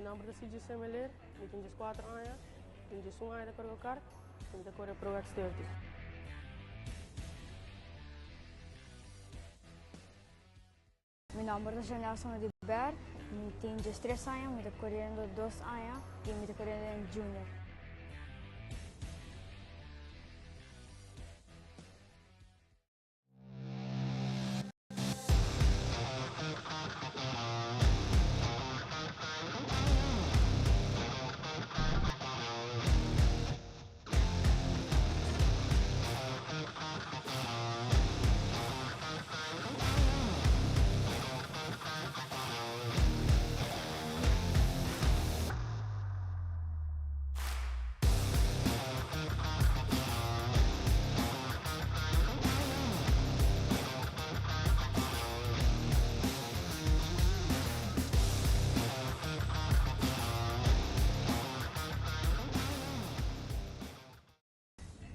nombre es Bushiri, mi tengo 4 años, tengo un año de correr, tengo correr pro externo. Mi nombre es Nelson Ber, mi tengo 3 años, me estoy corriendo 2 años y me estoy corriendo en junior.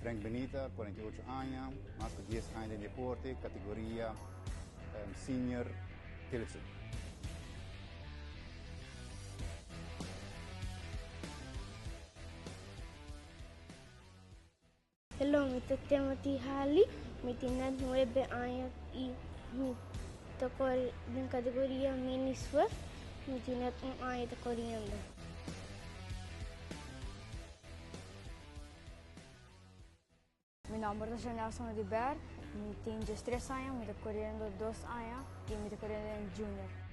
Frank Benita, 48 años, más de 10 años de deporte, categoría senior terzo. Hello, mi Timothy Halley, mi tengo 9 años y mi toco en categoría mini swift, mi tengo un año de corriendo. Mi nombre es Nelson Ber, mi tengo 3 años, me estoy corriendo 2 años y me estoy corriendo en junior.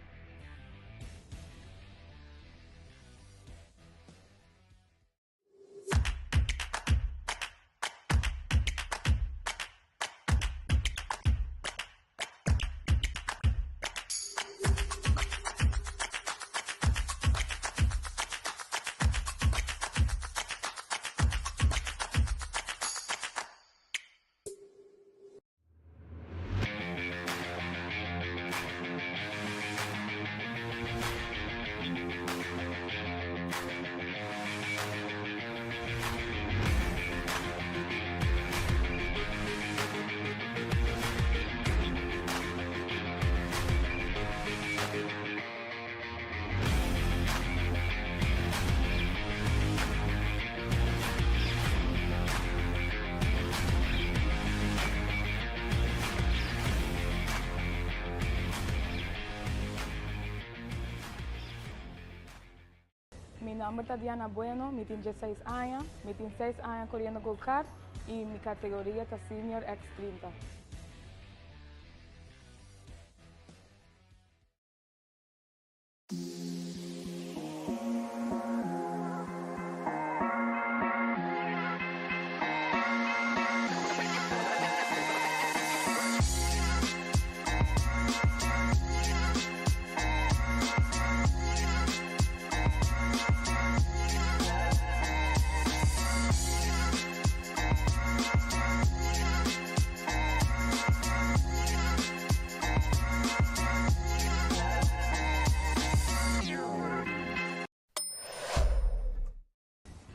Mi nombre es Diana Bueno, mi tengo 16 años, mi tengo 6 años corriendo go-kart y mi categoría es senior X30.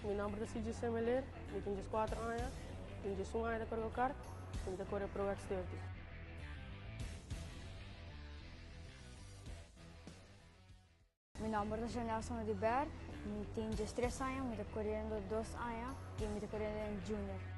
Mi nombre es Bushiri, mi tengo 4 años, tengo un año de correr, tengo correr pro externo. Mi nombre es Nelson Ber, mi tengo 3 años, me estoy corriendo 2 años y me estoy corriendo en junior.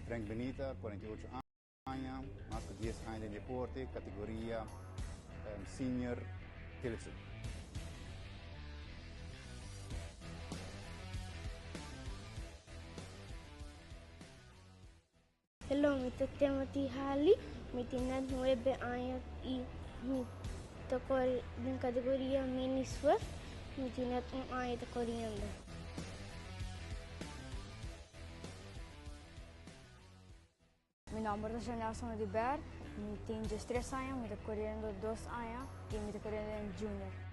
Frank Benita, 48 años, más de 10 años de deporte, categoría senior terzo. Hello, mito Timothy Halley, mi tinad 9 años y mi tocó en categoría mini Swift, mi tinad un año de corriendo. Mi nombre es Nelson de Ber, mi tenho 3 años, me estoy corriendo 2 años y me estoy corriendo en junior.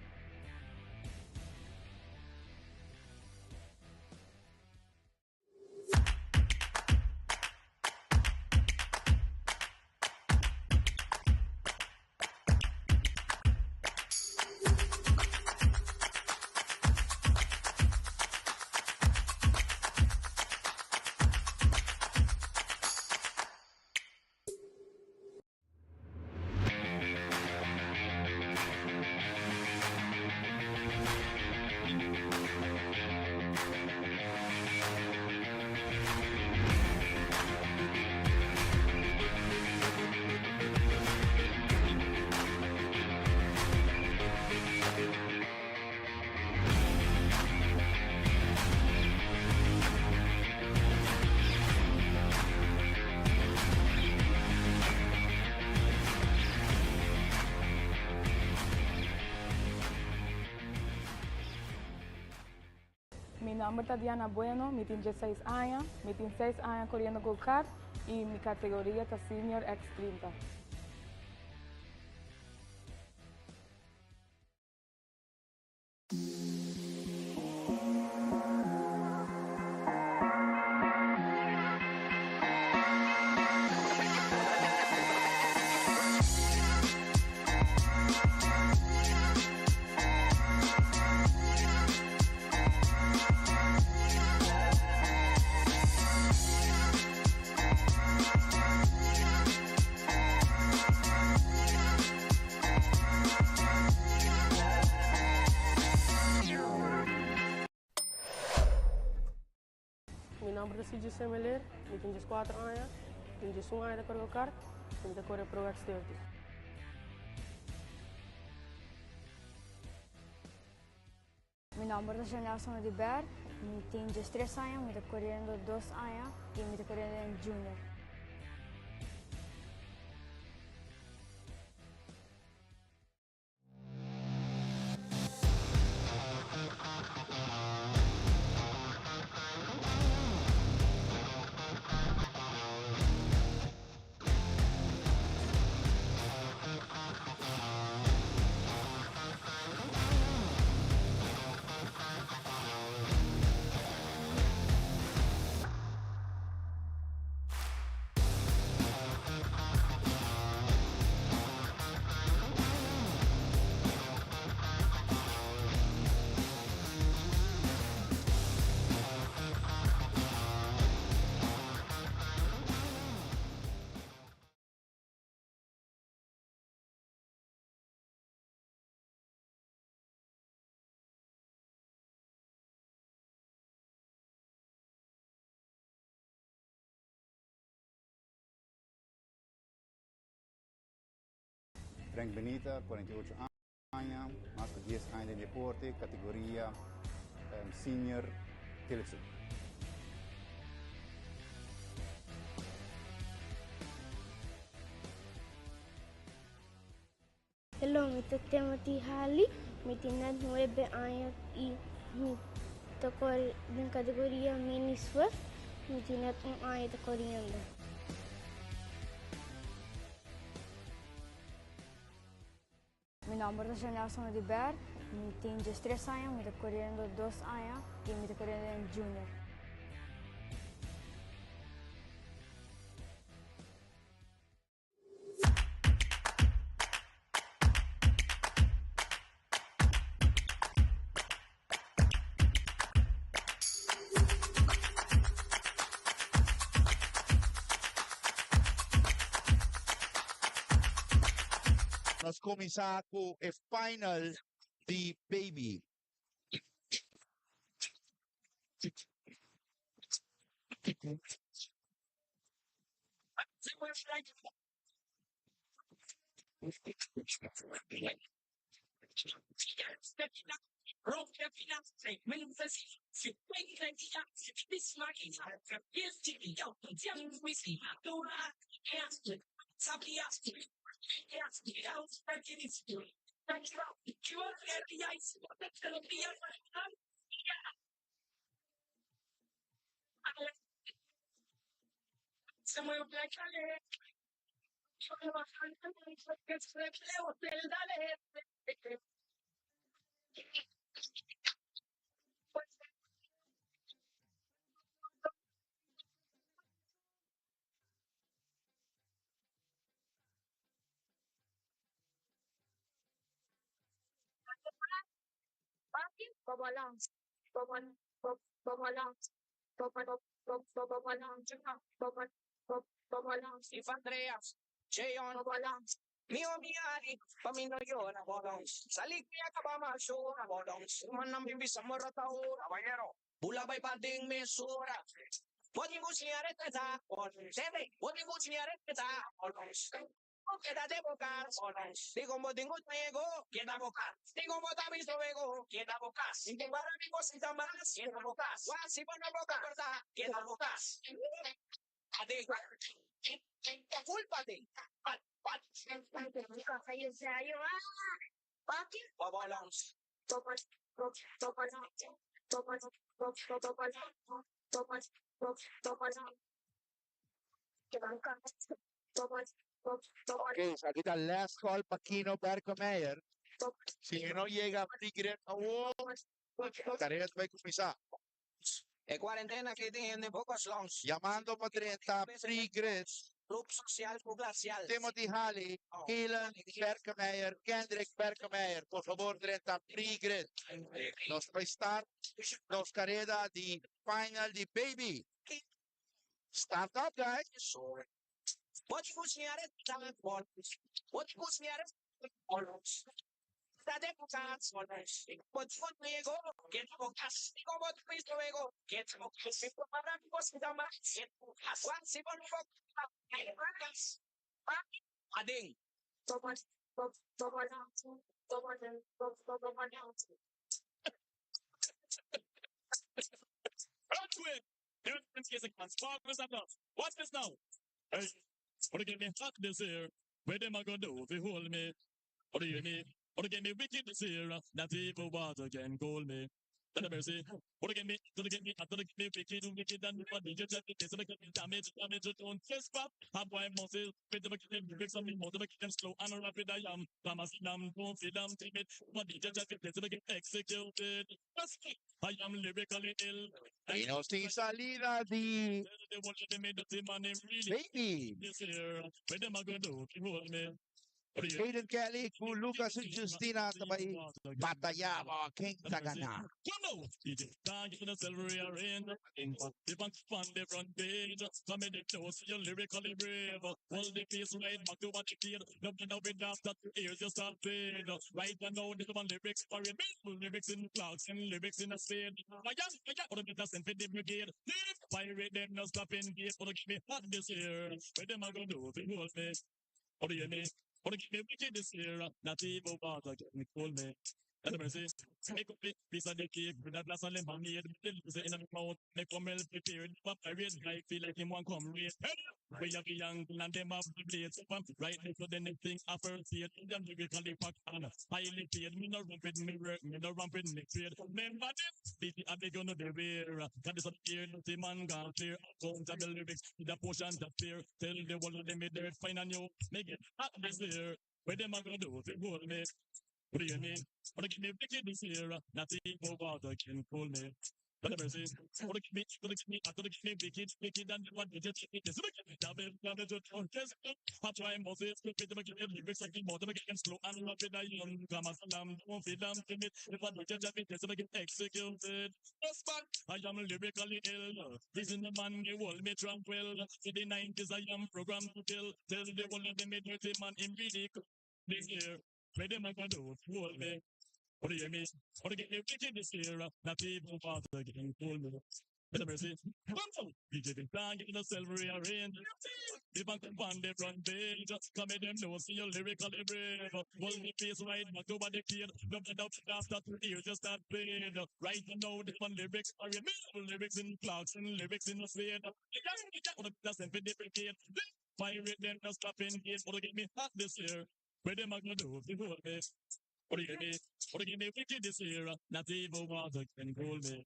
Mi nombre es Diana Bueno, mi tengo 16 años, mi tengo 6 años corriendo go-kart y mi categoría es Senior X30. Mi nombre es Siju Semeler, mi tenho 4 anos, tenho 1 ano de correr kart, tenho de correr Pro X30. Mi nombre es Nelson de Ber, mi tenho 3 años, me estoy corriendo 2 años y me estoy corriendo en junior. Frank Benita, 48 años, más de 10 años de deporte, categoría senior Tilitsu. Hello, mito Timothy Halley, mi tinad 9 años y mi tocó en categoría mini Swift, mi tinad un año de corriendo. Mi nombre es Nelson de Ber, mi tenho 3 años, me estoy corriendo 2 años y me estoy corriendo en junior. Nós começar com o final de Baby. If Andreas, Jayon, Mio Miari, Pamino Yona Bodons, Saliknia Kabama Shora Bodons, Manam Bisamora Taura, Bayero, Bulabay Pading Mesura. What you was near at the top, or Sebe, what you was near at the top, or Okay, that demo cars, or Digo Modingo Nego, get a boca. Digo Motamis Nego, get a bocas. In the Barabicos in the Manas, get a bocas. Once even a boca, get a bocas. I think full body. But, Babalons. Okay, salita last call, Paquino Barcomeyer. Si no llega a Tigre, carrera vai começar. E quarentena que tiene pocos longs. Llamando para 30, Tigres, Club social, club glacial. Timothy Halley, Keelan Berkemeyer, Kendrick Berkemeyer. Por favor, 30, Tigres. Nos vai estar, nos carrera de final de Baby. Start up, guys. What was near it? What was near it? That cars or what foot we go, get for cash, go what we go, get for cash, was the max, get for cash, once even for cash. Adding. What's this now? Hey, what get me hot this year? Where them I gonna do if you hold me? What do you mean? What get me wicked this year? Not even water can cool me. Let mercy. What get me? To get me? I to get me wicked and what did you just get? So get damage, don't test pop. Have why muscle. Fit the wicked, break some more to make them slow and rapid. I am. Thomas, don't feel timid. What did you just get? So get executed. I am lyrically ill. Y nos sin salida de Baby. This year, where them I gonna do? If you hold me. Hayden Kelly, kung Lucas at Justina, sabay bataya mga King Tagana. Come out! Can't get the silver arrange. The bank fund the front page. Come in the close, you're lyrically brave. Hold the piece right back to what you kid. Nothing now with after 2 years you start paid. Right now, this one lyrics for it. Lyrics in the clouds and lyrics in the spade. I got what the send for the brigade. Pirate them, no stopping gate. What give me hot this year? Where them I gonna do if you hold me? What do you mean? What give me wicked this year? Not even water get me cool me. Have mercy. Make up piece of the cake with a glass of lemonade. Say in my mouth, make come well prepared. But I read guy feel like him want come race. We have the young and them have the blades. Right now, so then the thing I first see it. Them lyrically packed on. Highly paid. Me no rump with me work. Me no rump with me trade. Remember this? This is they gonna be rare. That is up here. The man gone clear. Accountable lyrics. The portion that fear. Tell the world they made their fine and you. Make it hot this year. Where them I gonna do? They hold me. What do you mean? What give me wicked this year? Not even water can cool me. What mercy? What give me? I thought give me wicked and what did you take it? This wicked. Double to just I try Moses to fit them again. Lyrics like more to make it slow and rapid. I come as a lamb. Don't feel damn timid. If I did just it, so get executed. Yes, man. I am lyrically ill. This is the man you hold me tranquil. In the 90s, I am programmed to kill. Tell the one of them a dirty man in ridiculous. This year. Where them I gonna do? Hold me. What do you mean? What do you get me wicked this year? Not even water can cool me. Let mercy. We give it plan, get yourself rearranged. The bank on the front page. Come in them know, see your lyrically brave. Hold the face right back over the kid. No doubt after 2 years just start playing. Right now, the fun lyrics are in lyrics in clouds and lyrics in the slate. That's them for different kid. Pirate them just stop in case. Wanna get me hot this year. Where them a gonna do? They hold me. What do you give me? What do you give me wicked this year? Not even water can cool me.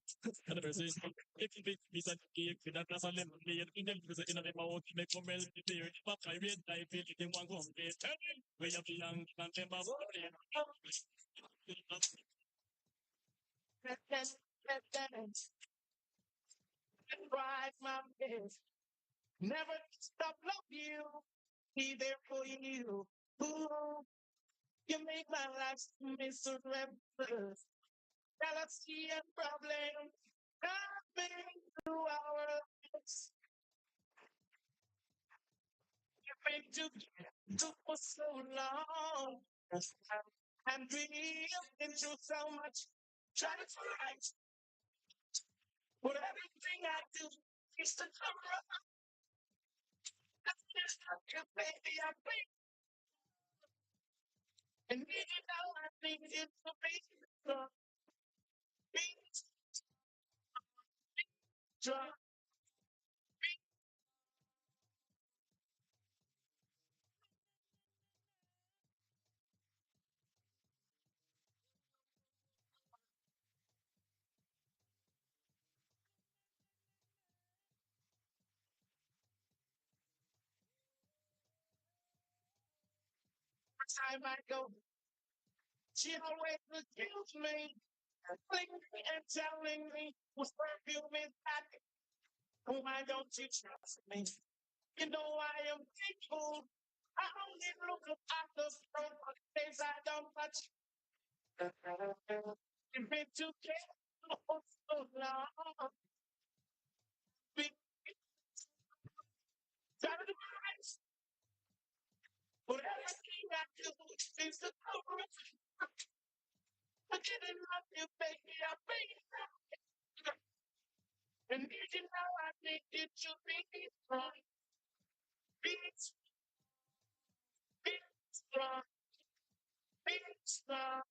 And the person, if you be such a cake, with that glass of lemonade, in the music in the mouth, make come melt the beer. If I pirate, I feel it in one come place. Tell me, where you be young, and them a worry. Right, my best. Never stop love you. Be there for you. Ooh, you make my life miserable. Galaxy and problems. Coming to our lives. You've been together for so long. And we've been through so much. Try to fight. But everything I do is to cover up. That's not you, baby. I think. And even though I think it's a big big drop. Time I go, she always accused me, telling me and telling me whose perfume is that. Why don't you trust me? You know I am faithful. I only look up at the front of things I don't touch. You've been together for so long. Big sacrifice. But everything I do is to cover it. I didn't love you, baby. I made and you know I think it should be strong. Be strong. Be strong.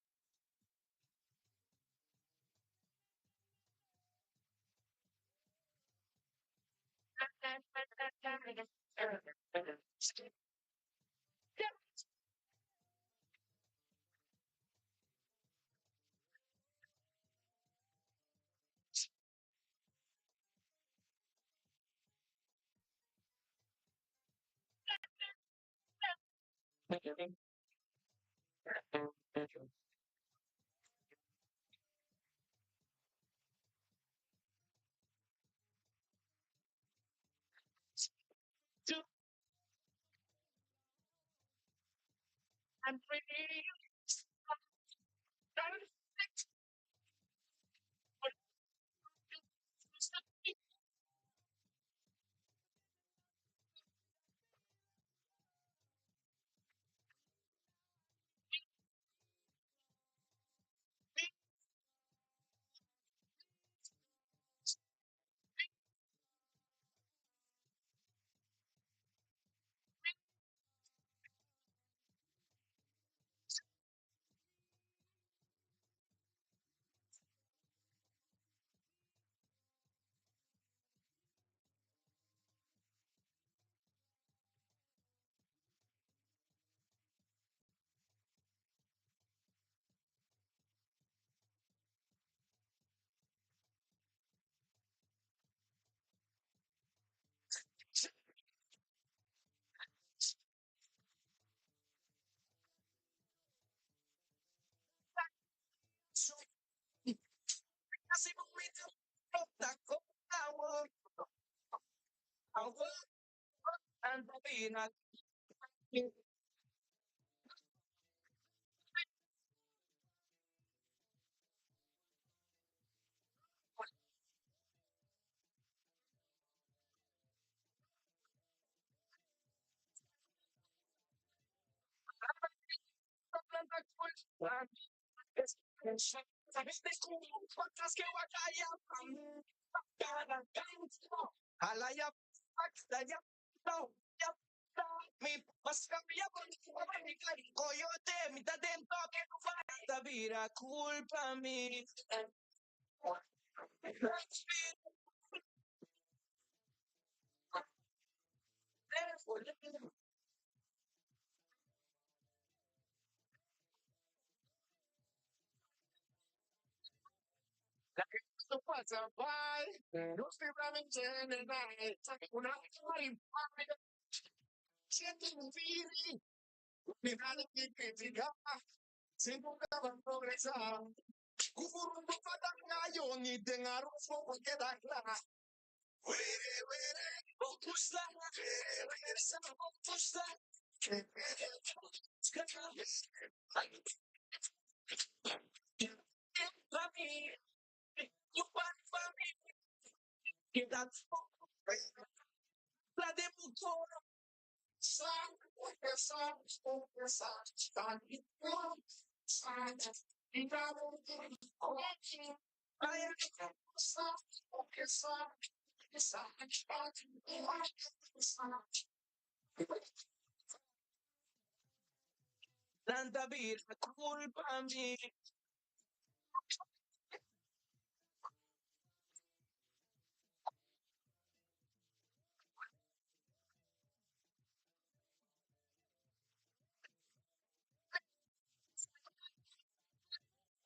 I'm pretty. Kasi kung may tapos ako, I will, and be not. Sabi ko, pagkas kaya kaya. Alaya, mi mascabia coyote, mi da dentro che non fa la vira, culpa mi. Questo qua vai, non stai veramente nel una impari, siete viri, mi vale che critica, se non dava progressare. Kufuru mpata ngayo ni dengaru so keda kla. Were, opusta, were, sa opusta. Papi, you papi, queda la de mucho. Sa, tanta vida, culpa mía.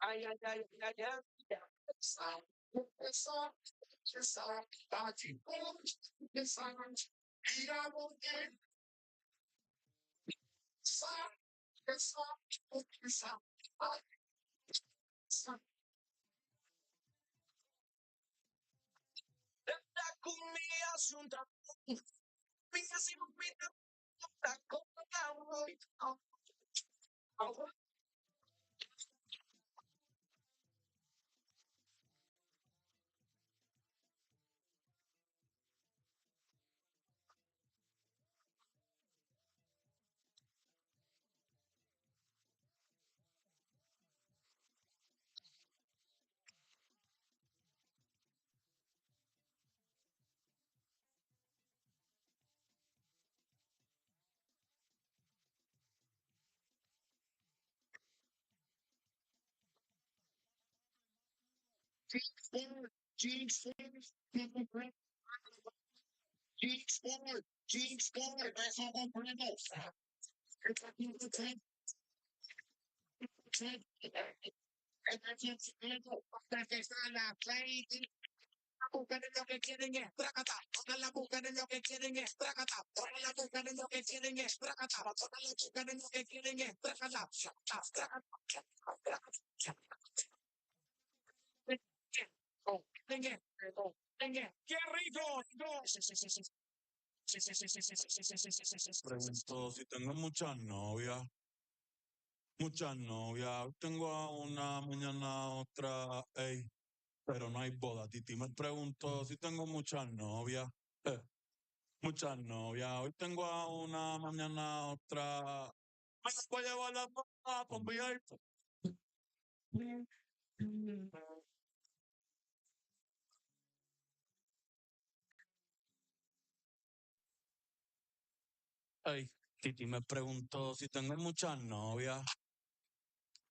Ay, ay, ay, ay, ay. La comida asunta, pisa si no pita, la copa, eso comprendo. Buscan lo que quieren es tracata, todas las buscan lo que quieren es tracata, todas las buscan lo que quieren es tracata, todas las buscan lo que quieren es tracata, ¡qué rico! Pregunto si tengo muchas novias. Muchas novias. Hoy tengo a una, mañana a otra, ey. Pero no hay boda. Titi me pregunto si tengo muchas novias. Eh, muchas novias. Hoy tengo a una, mañana a otra. Me las voy a llevar la boda con VIP. Ey, Titi me preguntó si tengo muchas novias.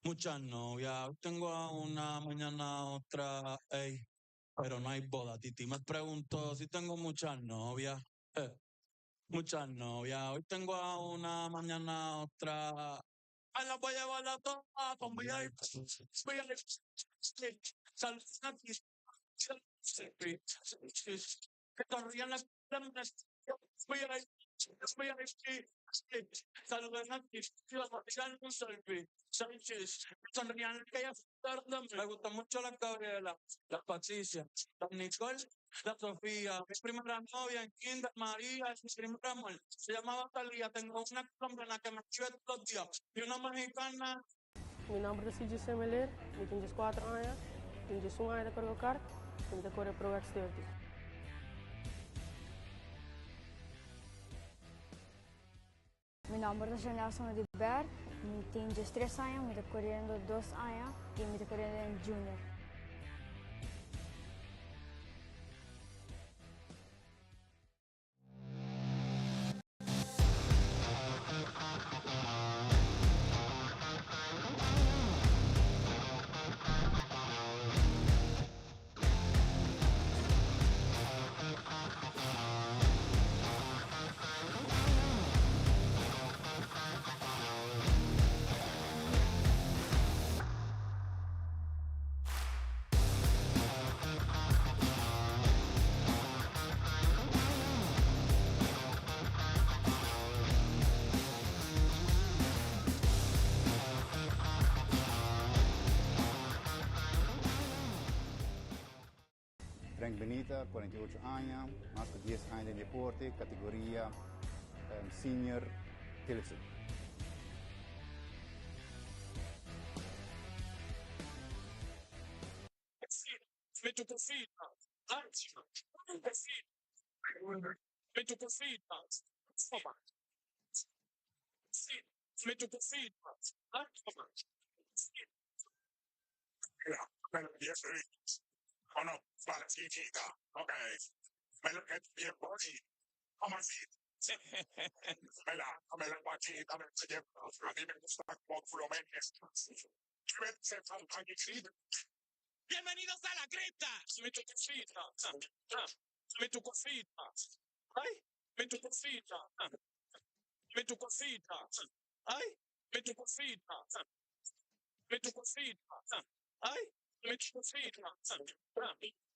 Muchas novias. Hoy tengo a una, mañana a otra, ey. Pero no hay boda. Titi me preguntó si tengo muchas novias. Muchas novias. Hoy tengo a una, mañana a otra. Ay, las voy a llevar a todas con VIP. Saludos a ti. Que corrían las láminas. Saludos a ti. Un selfie. Sánchez. Sonrían aquellas tardes. Me gusta mucho la Gabriela, la Patricia, la Nicole, la Sofía. Mi primera novia en Kinder, María, es mi primera amor. Se llamaba Talía. Tengo una colombiana que me chive todos los días. Y una mexicana. Mi nombre is CJ Semeler, ik ben 4 anos, ik ben 1 ano de Corgokart, ik ben de Corre Pro X30. Mi nombre es Nelson de Ber, tenho 3 anos, me estou correndo 2 anos e me estou correndo em Junior. Frank Benita, 48 años, más de 10 años de deporte, categoría senior Tilson. Metto confida, anzi, confida, metto confida, insomma, sì, metto confida, anzi, sì. Ja, men vi är fri. Honom, bara tiga, okej. Men vi är bara tid. Om man vill. Men bara tiga, men så jävla. Vi vill snacka bort för de människorna. Du vet, sen fan han gick vid. Bienvenidos a la cripta. Me tu cosita. Me tu cosita. Ay, me tu cosita. Me tu cosita. Ay, me tu cosita. Me tu cosita. Ay, me tu cosita.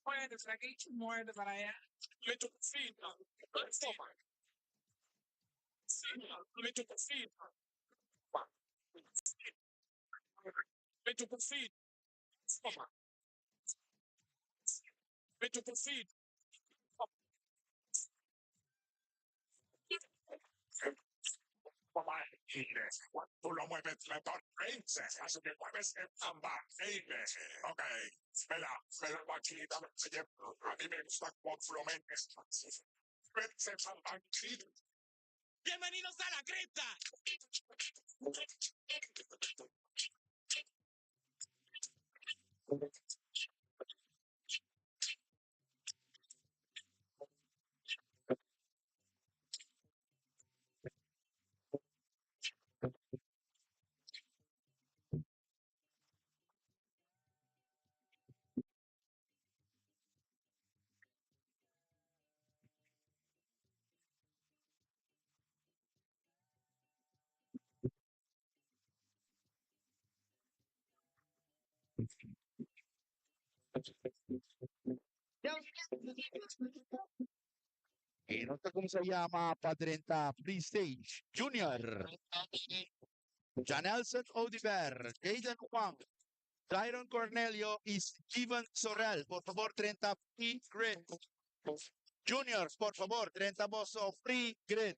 Puedes aquí muerde para allá. Me tu cosita. Toma. Me tu cosita. Me tu cosita. Toma. Me tu cosita. Tú lo mueves mejor, así que mueves el tambor, ok, me la guachita, a mí me gusta con flamencos. Bienvenidos a la cripta. Y no sé cómo se llama para 30 Free Stage Junior. Janelson Odiver, Jaden Juan, Tyron Cornelio y Steven Sorrell. Por favor, 30 Free Grid. Juniors, por favor, 30 Bosso Free Grid.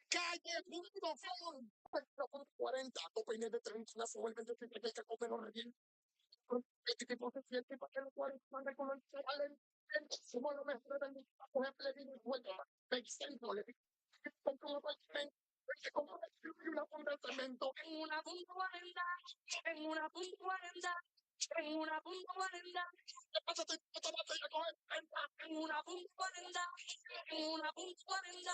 Calle, punto, phone. 40, opinión de 30, la suerte de que te comen los reyes. Este tipo se siente para que los 40 manden con el chaval. Somos los mejores del mundo. Por ejemplo, le digo, bueno, $600. Como prácticamente, se compra una punta de cemento. En una punta 40, en una punta 40, en una punta 40. ¿Qué pasa? Te vas a coger 30, en una punta 40, en una punta 40,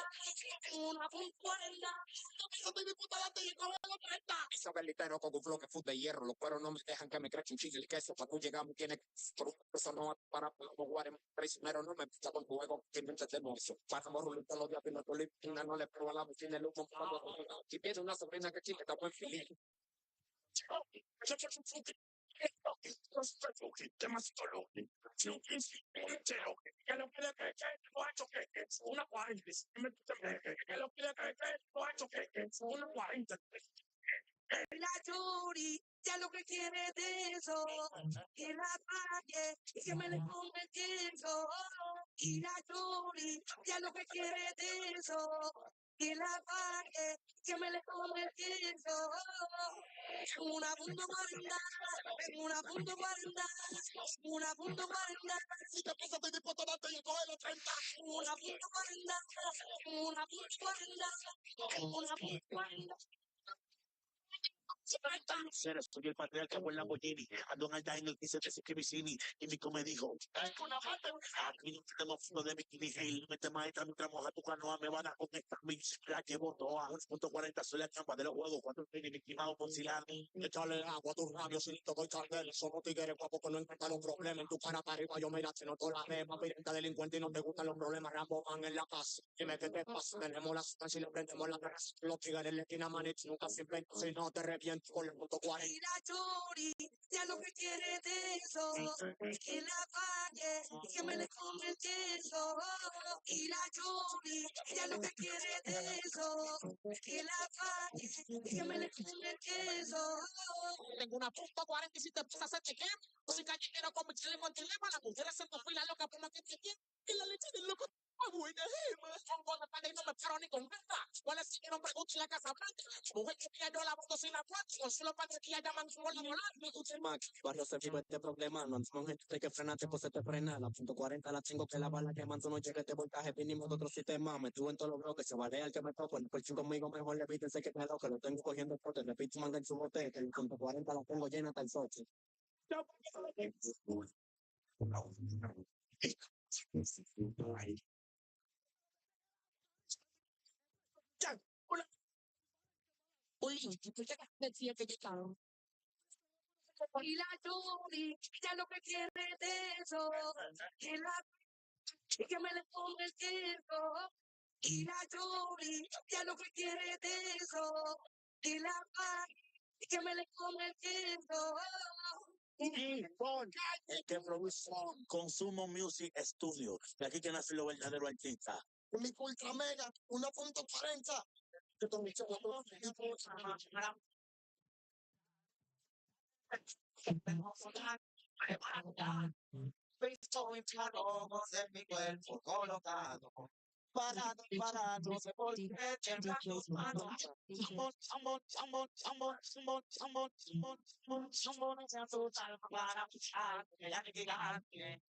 en una punta 40. Eso te diputada te llegó a los 30. Esa velitero con un bloque food de hierro. Los cueros no me dejan que me creche un chile el queso. Para tú llegar me tiene que por una cosa no para jugar en prisionero. No me pisa con tu juego que no entendemos eso. Para morrer todos los días y no le prueba la bocina el humo. Si piensa una sobrina que chile está buen feliz. La Yuri, ya lo que quiere de eso, que la pague y que me le ponga el queso. Y la Yuri, ya lo que quiere de eso, que la pague y que me le ponga el queso. Una punto 40, una punto 40, una punto 40. Si te pasas de tipo tomate y coge los 30, una punto 40, una punto 40, una punto 40. Soy el patriarca con la Bushiri. Ando en alta en el 15 de Sikibisini. Y Nico me dijo: aquí no tenemos fondo de bikini. Hey, mete maestra mientras moja tu canoa. Me van a conectar. La llevo toda. 1.40 soy la trampa de los juegos. 4 mini Mickey Mouse por Silani. Echarle agua a tus labios y listo, doy candela. Somos tigres guapos que no encuentran los problemas. En tu cara para arriba yo mira, se notó la rema. Pirata delincuente y no te gustan los problemas. Rambo van en la casa. Dime qué te pasa. Tenemos la sustancia y le prendemos la grasa. Los tigres en la esquina manich nunca se inventan. Si no te reviento con el punto 40. Y la Chori, ya lo que quiere de eso, que la pague y que me le come el queso. Y la Chori, ya lo que quiere de eso, que la pague y que me le come el queso. Tengo una punta 40 y si te pasas a chequear, soy callejero con mi chile con dilema, la mujer haciendo fila loca por la que te quiere. Y la leche del loco. Buena gema. Son buenas para y no me paro ni con nada. ¿Cuáles siguieron preguntas en la Casa Blanca? Mujer que tenía yo la voto sin la cuatro. Con solo para que ella llaman su bola volar. Me escuché Max. Barrio se vive este problema. No somos gente que frenate, pues se te frena. La punto 40 la tengo que la bala que manso noche que te voltaje. Vinimos de otro sistema. Me tuve en todos los bloques. Se vale al que me toco. El coche conmigo mejor le pítense que me loco. Lo tengo cogiendo porte. Repito, manga en su bote. Que el punto 40 la tengo llena hasta el soche. Y la Yuri, ya lo que quiere de eso, que me le ponga el queso. Y la Yuri, ya lo que quiere de eso, que la pague y que me le ponga el queso. Y con calle que produce Consumo Music Studio. De aquí que nace lo verdadero artista. Mi ultra mega, 1.40. Visto en ojos de mi cuerpo colocado. Parado, parado, se voltea, temblar tus manos. Amor, amor, amor, amor, amor, amor, amor, amor, hacia tu alma para puchar, que ya te gigante.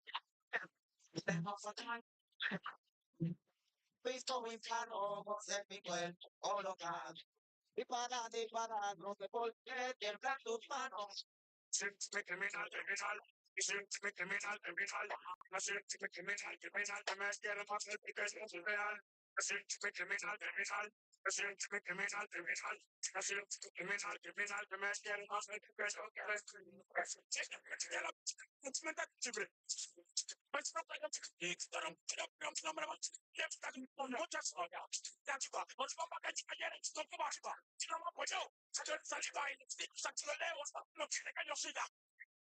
Visto en ojos de mi cuerpo colocado. Y para, no te voltees, temblar tus manos. Siénteme criminal, criminal. Y siénteme criminal, criminal. No siénteme criminal, criminal. Que me quiero más el pique es real. No siénteme criminal, criminal. No siénteme criminal, criminal. No siénteme criminal, criminal. Que me quiero más el pique es real.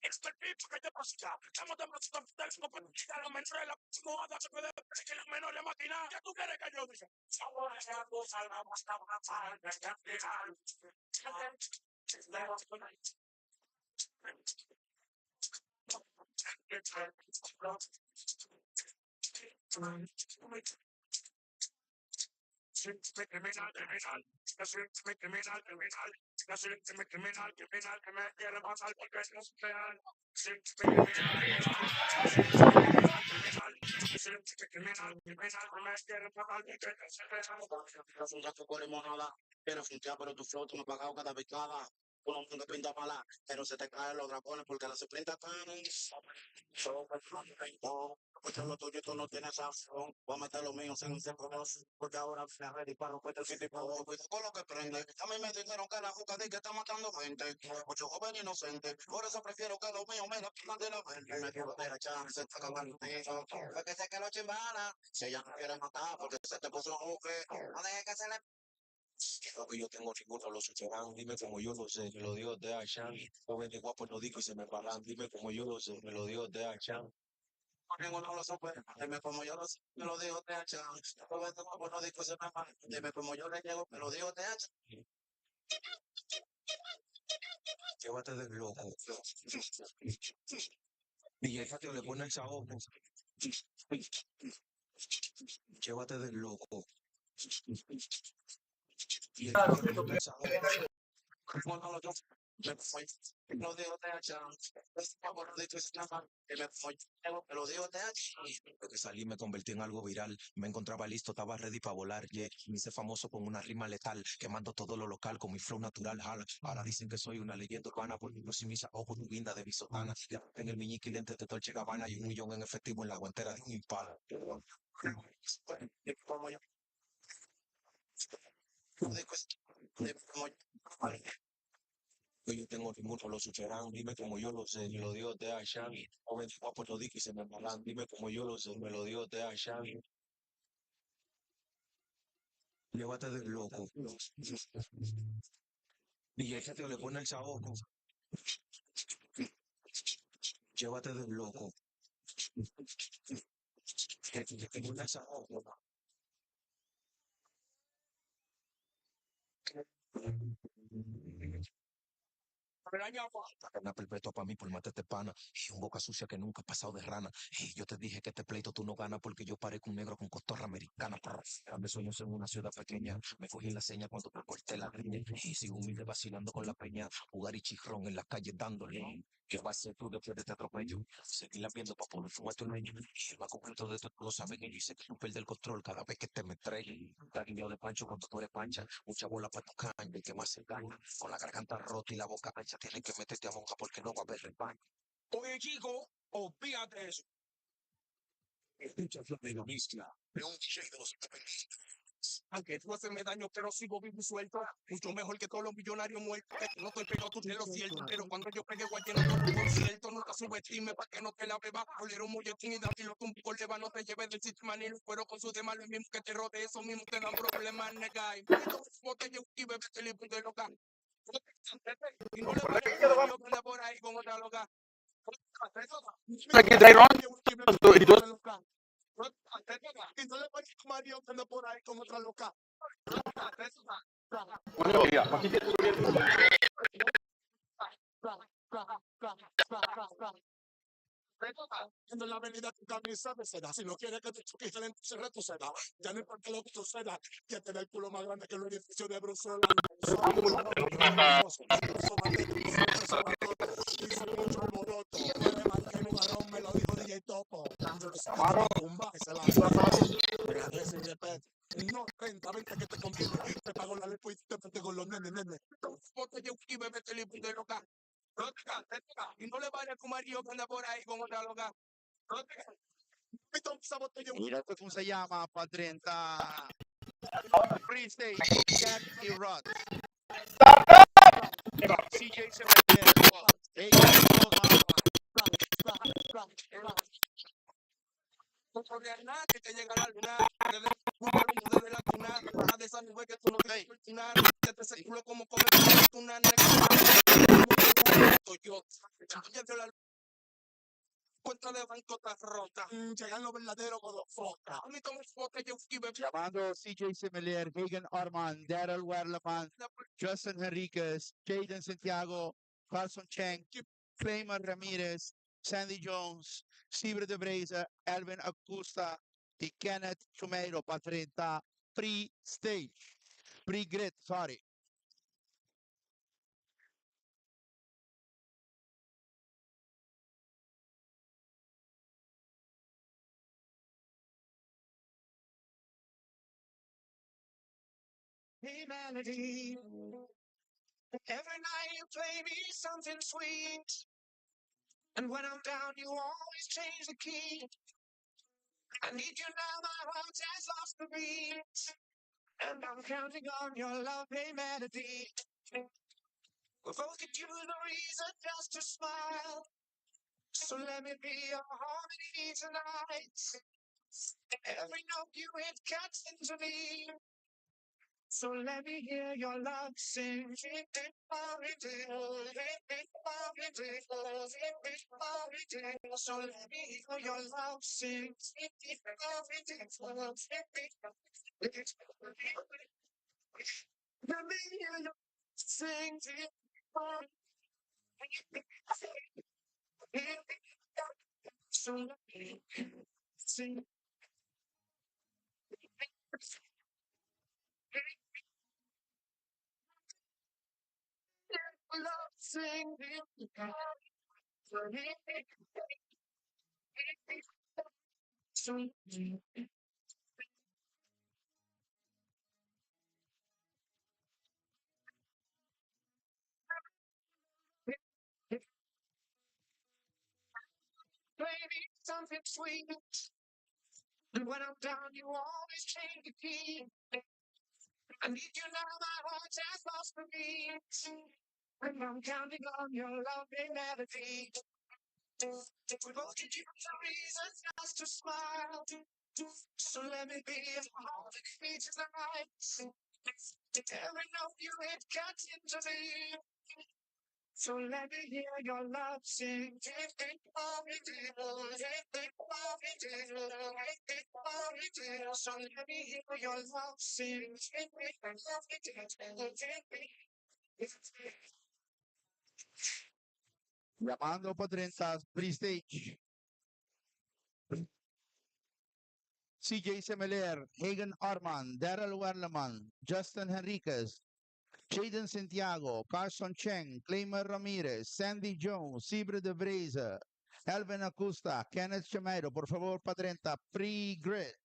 Expertito que te pasa, estamos demasiado frescos para quitar la mensuela, no hagas que la menor le máquina, ¿qué tú quieres que yo diga? Sabor a tu salva, basta una falda, ya Pero pero tu flow me pagado cada picada. Uno nunca pinta mala, pero se te caen los dragones porque las suplentes están. Porque lo tuyo tú no tienes razón. Voy a meter lo mío en ese colosio. Porque ahora me ready para romper el sitio. Cuidado con lo que prende. A mí me dijeron que la juca de que está matando gente. Mucho joven inocente. Por eso prefiero que lo mío me la pongan de la verde. Me quiero de la chance. Está cagando el piso. Porque sé que lo chimbala. Si ella no quiere matar porque se te puso juque. No dejes que se le lo que yo tengo ninguno los escucharán, dime como yo lo sé, me lo digo de Achan, joven de guapo no digo y se me paran, dime como yo lo sé, me lo digo de Achan. Tengo no lo supe, dime como yo lo sé, me lo digo de Achan, joven de guapo no digo y se me paran, dime como yo le llego, me lo digo de Achan. Llévate del loco. Y el patio le pone el sabor. Llévate del loco. Y el patio le pone el sabor. Lo digo te lo digo te que salí me convertí en algo viral. Me encontraba listo, estaba ready para volar. Yeah. Me hice famoso con una rima letal, quemando todo lo local con mi flow natural. Ahora dicen que soy una leyenda urbana porque no soy mis ojos linda de bisotana. Ya en el miñique lente de Dolce Gabbana y 1 millón en efectivo en la guantera de un impala. Yo tengo ninguno los superan, dime como yo lo sé, me lo digo de Achan. Joven guapo lo dije y se me paran, dime como yo lo sé, me lo digo de Achan. Llévate del loco. Y el jefe le pone el saoco. Llévate del loco. Le pone el saoco. Cadena perpetua para mí por matarte pana. Y un boca sucia que nunca ha pasado de rana. Y yo te dije que este pleito tú no ganas porque yo parezco un negro con costorra americana. Grandes sueños en una ciudad pequeña. Me cogí la seña cuando te corté la riña. Y sigo humilde vacilando con la peña. Jugar y chicrón en la calle dándole. ¿Qué va a ser tú después de este atropello? Seguirla viendo para poder fumarte un leño. Y el más completo de todo lo saben ellos. Y sé que tú pierdes el control cada vez que te me estrellas. Cariño de pancho cuando tú eres pancha. Mucha bola para tu caña y que más se caña. Con la garganta rota y la boca ancha. Tienen que meterte a boca porque no va a haber rebaño. Oye, chico, olvídate eso. Escucha la mezcla de un DJ de los independientes. Aunque tú haces daño, pero sigo vivo y suelto. Mucho mejor que todos los millonarios muertos. No estoy pegado, tú tienes lo cierto. Pero cuando yo pegué, guay, lleno todo el concierto. Nunca subestime para que no te la bebas. Olero muy tímida y lo tumbo con leva. No te lleves del sistema ni el cuero con sus demás. Los mismos que te rodeen, esos mismos te dan problemas, nega. Y botella y bebé, te limpio de loca. Y no le vayas a Dios que anda por ahí con otra loca. Aquí trae Ron. Y tú. Y no le vayas a Mario que anda por ahí con otra loca. Bueno, mira, aquí te En la avenida tu camisa de seda. Si no quieres que te choques el entonces tu seda. Ya no importa lo que suceda. Que te da el culo más grande que el edificio de Bruselas. Hizo mucho alboroto. Fue mal que no varón me lo dijo DJ Topo. Tumba que se la no, 30, 20 que te conviene. Te pago la lepo y te mete con los nenes. Botella y bebé te limpio de loca. Y no le vayas a tu marido que anda por ahí con otra loca. Mira cómo se llama para 30 Freestyle, Jack y Rod. CJ se No sabría nada que te llega a la luna. Desde la cuna. Una de esas nubes que tú no te fortunar. Que te se culo como comer una yo. Cuenta de banco está rota. Llegan los verdaderos con los fotos. A mí tomo fotos yo escribe. llamando CJ Semelier, Hagen Arman, Daryl Werleman, Justin Henriquez, Jaden Santiago, Carson Cheng, Clayman Ramírez, Sandy Jones, Cibre de Breza, Alvin Acosta, e Kenneth Chumeiro pa 30 pre-stage. Pre-grid, sorry. Hey, melody. Every night you play me something sweet. And when I'm down, you always change the key. I need you now, my heart has lost the beat. And I'm counting on your love, hey, melody. We both could use a reason just to smile. So let me be your harmony tonight. Every note you hit cuts into me. So let me hear your love sing. So let me hear your love sing. Let me hear you sing. So let me sing. Love sing. So baby, something sweet. And when I'm down, you always change the key. I need you now, my heart has lost the beat. And I'm counting on your loving melody. We both could use a reason just to smile. So let me be your heart that beats tonight. Every note you hit cuts into me. So let me hear your love sing. So let me hear your love sing. Llamando pa 30 pre-stage. CJ Semeler, Hagen Arman, Daryl Werleman, Justin Henriquez, Jaden Santiago, Carson Cheng, Claymer Ramirez, Sandy Jones, Sibre de Breza, Elvin Acosta, Kenneth Chameiro, por favor, pa 30, pre-grid.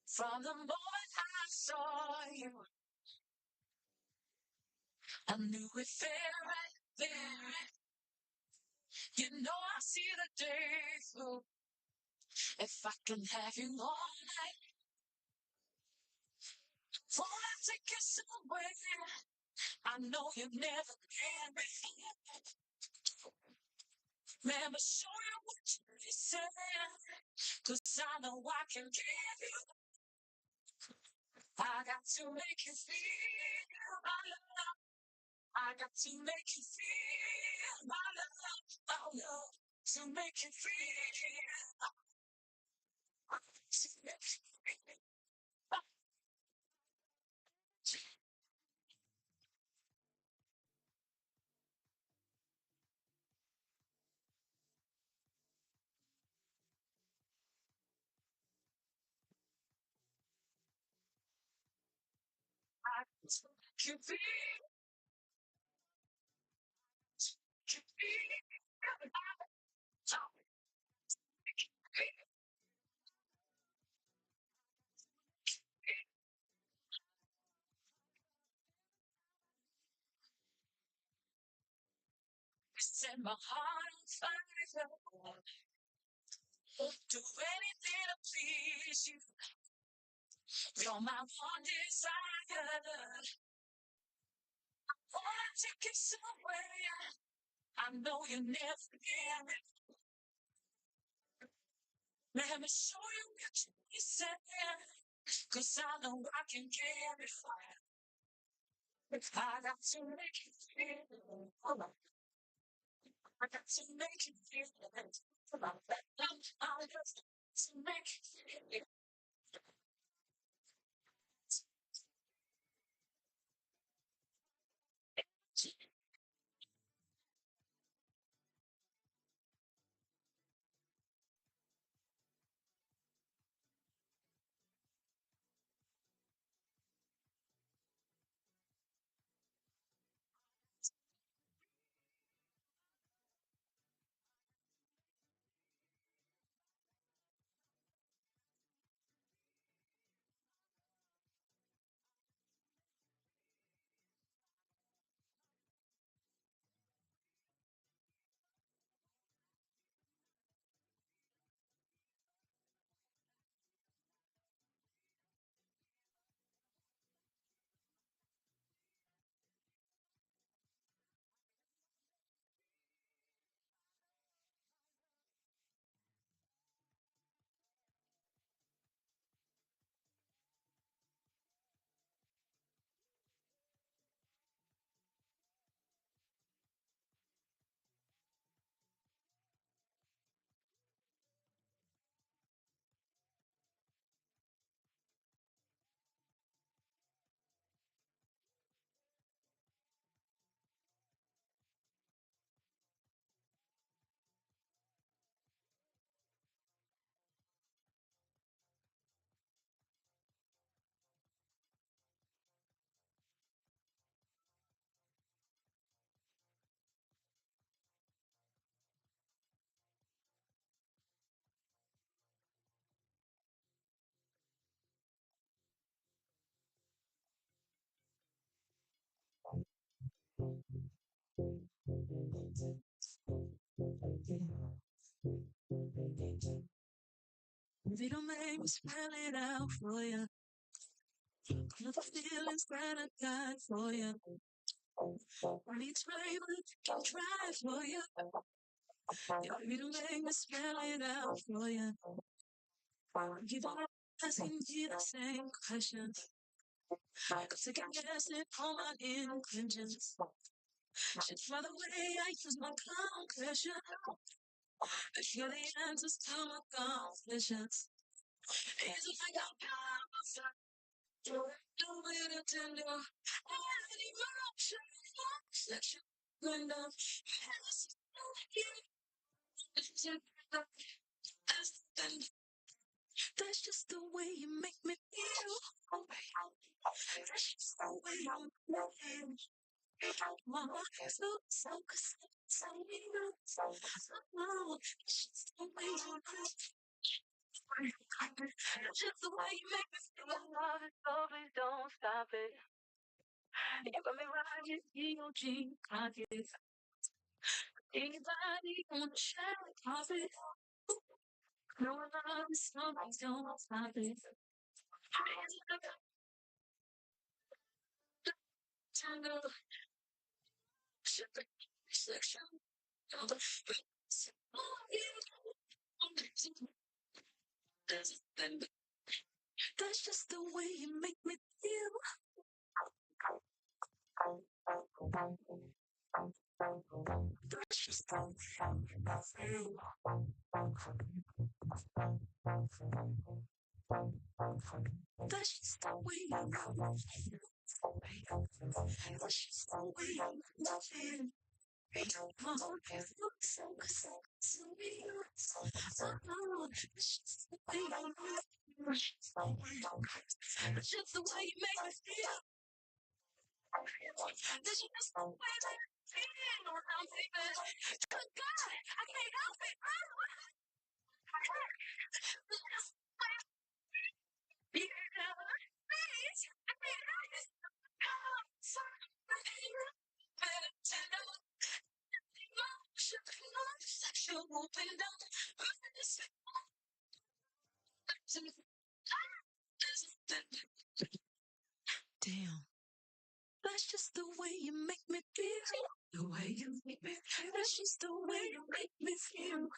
From the moment I saw you, I knew it there and there. You know I see the day through. If I can have you all night, won't I take you somewhere? I know you've never been before. Never show you what you said, 'cause I know I can give you. I got to make you feel my love. I got to make you feel my love. Oh, love to make you feel. To make you feel. I got to make you feel. To feel. So set my heart on fire. Do anything to please you. You're my one desire. Wanna take you somewhere I know you never been. Let me show you what you said. Cause I know I can get it fire. I got to make you feel. I got to make you feel. I got to make you feel. If you don't make me spell it out for you, all the feelings that I got for you. Let me explain what I can try for you. If you don't make me spell it out for you, keep on asking me the same questions. Second guessing all my intentions. Just by the way I use my concussion, I feel the answers to my confessions. It's like I'm power. Do it tender. Any emotion, section, window. That's just the way you make me feel. That's just the way you make me feel. Mama, so, oh, it's just the way you make me feel. It's just the way you make me feel. Love it, so please don't stop it. You got me riding EOG pockets. Anybody wanna share a topic? No love is something, don't stop it. Tango, section, that's just the way you make me feel. That's just the way you make me feel. That's just the way you make me feel. That's just the way you make me feel. Oh, it's so sweet. Oh, it's just the way you make me feel. It's just the way you make me feel. That's just the way that I feel when I'm sleeping. Good God, I can't help it. just the way you make me feel.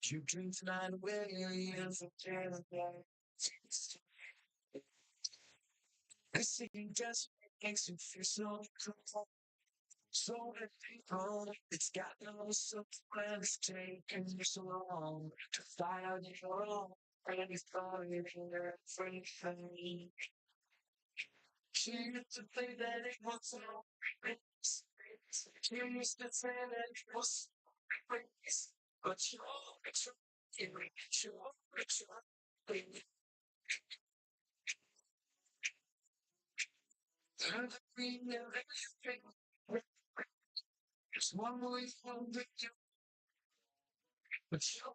You drink tonight away and forget about it. This thing just makes you feel so cool. So difficult. It's got no substance. It's taken you so long to find your own. And you thought it here for me. She used to think that it was so great. She used to say that it was great. But you're and the green and everything. Just one way from the you, but you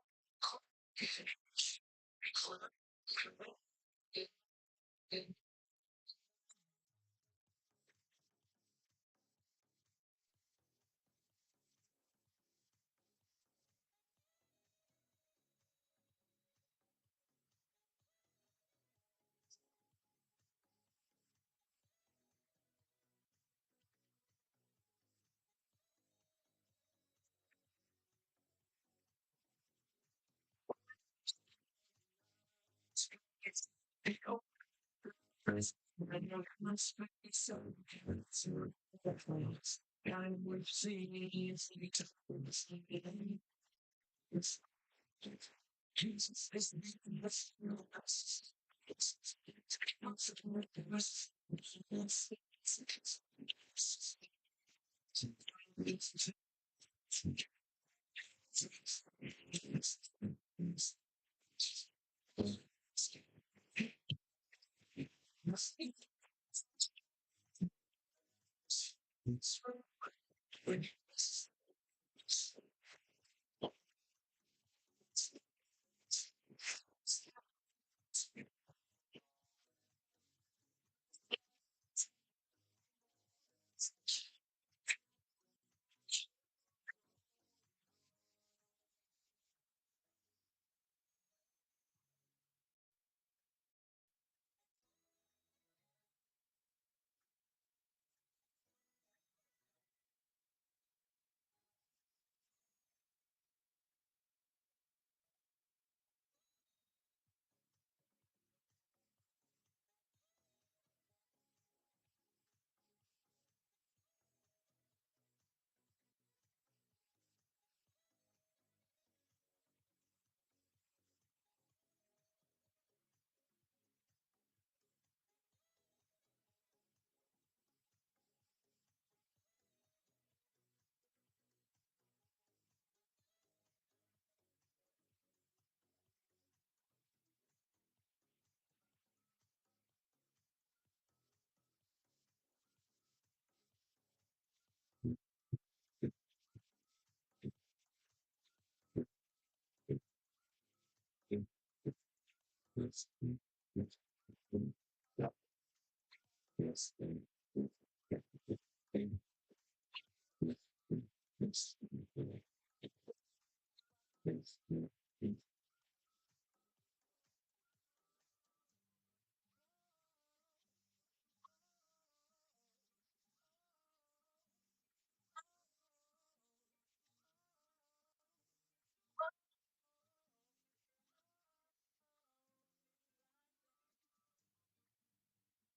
and we've seen easy to Jesus is the best.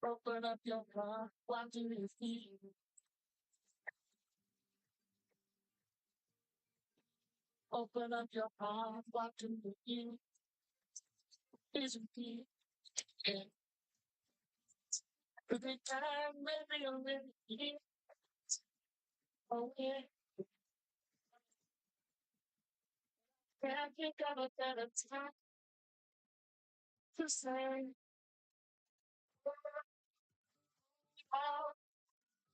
Open up your heart, what do you feel? Open up your heart, what do you feel? Isn't it? Every time, maybe I'm ready. Oh yeah, can't think of a better time to say, oh,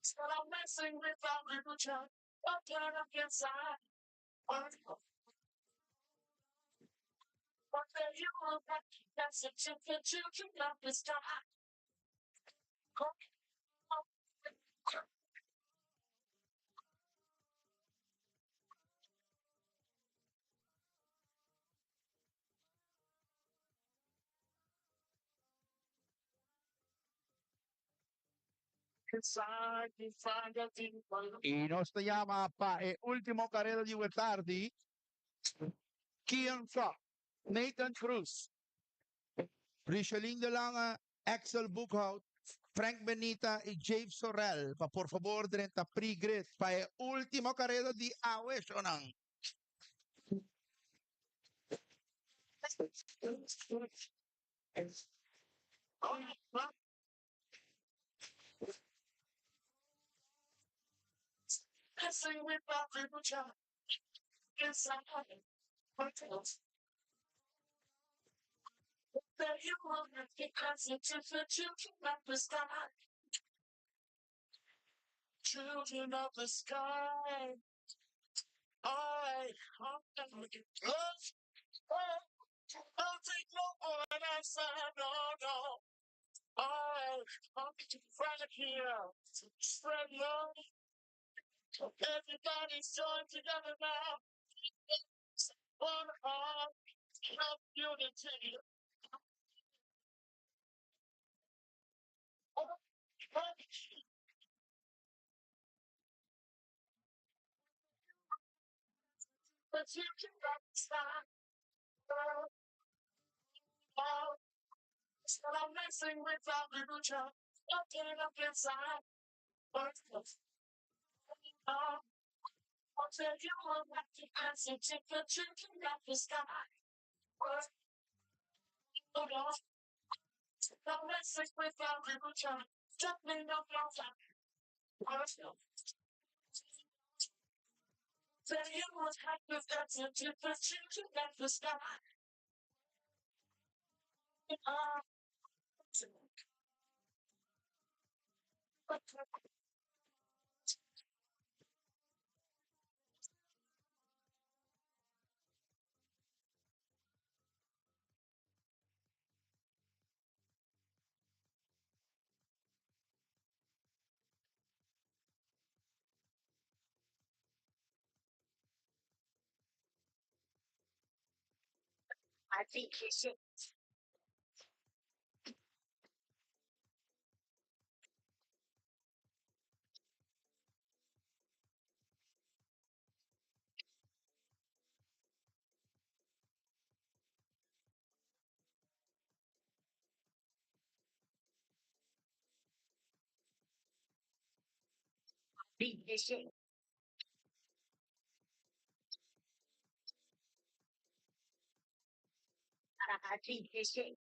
stop messing with our little child. Open up inside. What do you want? That's a tip for children of this time. Inside, you find a deep one. Y nos te llama para el último carrera de tarde, Kian Truck, Nathan Cruz, Richelin de Lange, Axel Boekhout, Frank Benita y James Sorrell. Por favor, 30 pre-grid para el último carrera de Aweshonan. Messing with our little child. Inside, what else? That you will not because it's a for children of the sky. Children of the sky. I'll take no one outside, no, no. I'll get you right here. Spread love. Everybody's joined together now. One heart, love, unity. But you can stop. Stop messing with our little child. Open up inside. I'll tell you all what the answer to the children of the sky. Hold on. Stop messing with our little child. Jumping up your top. Tell you what happens that's a different children of the sky. I think you should. Beat this shit. I beat this shit.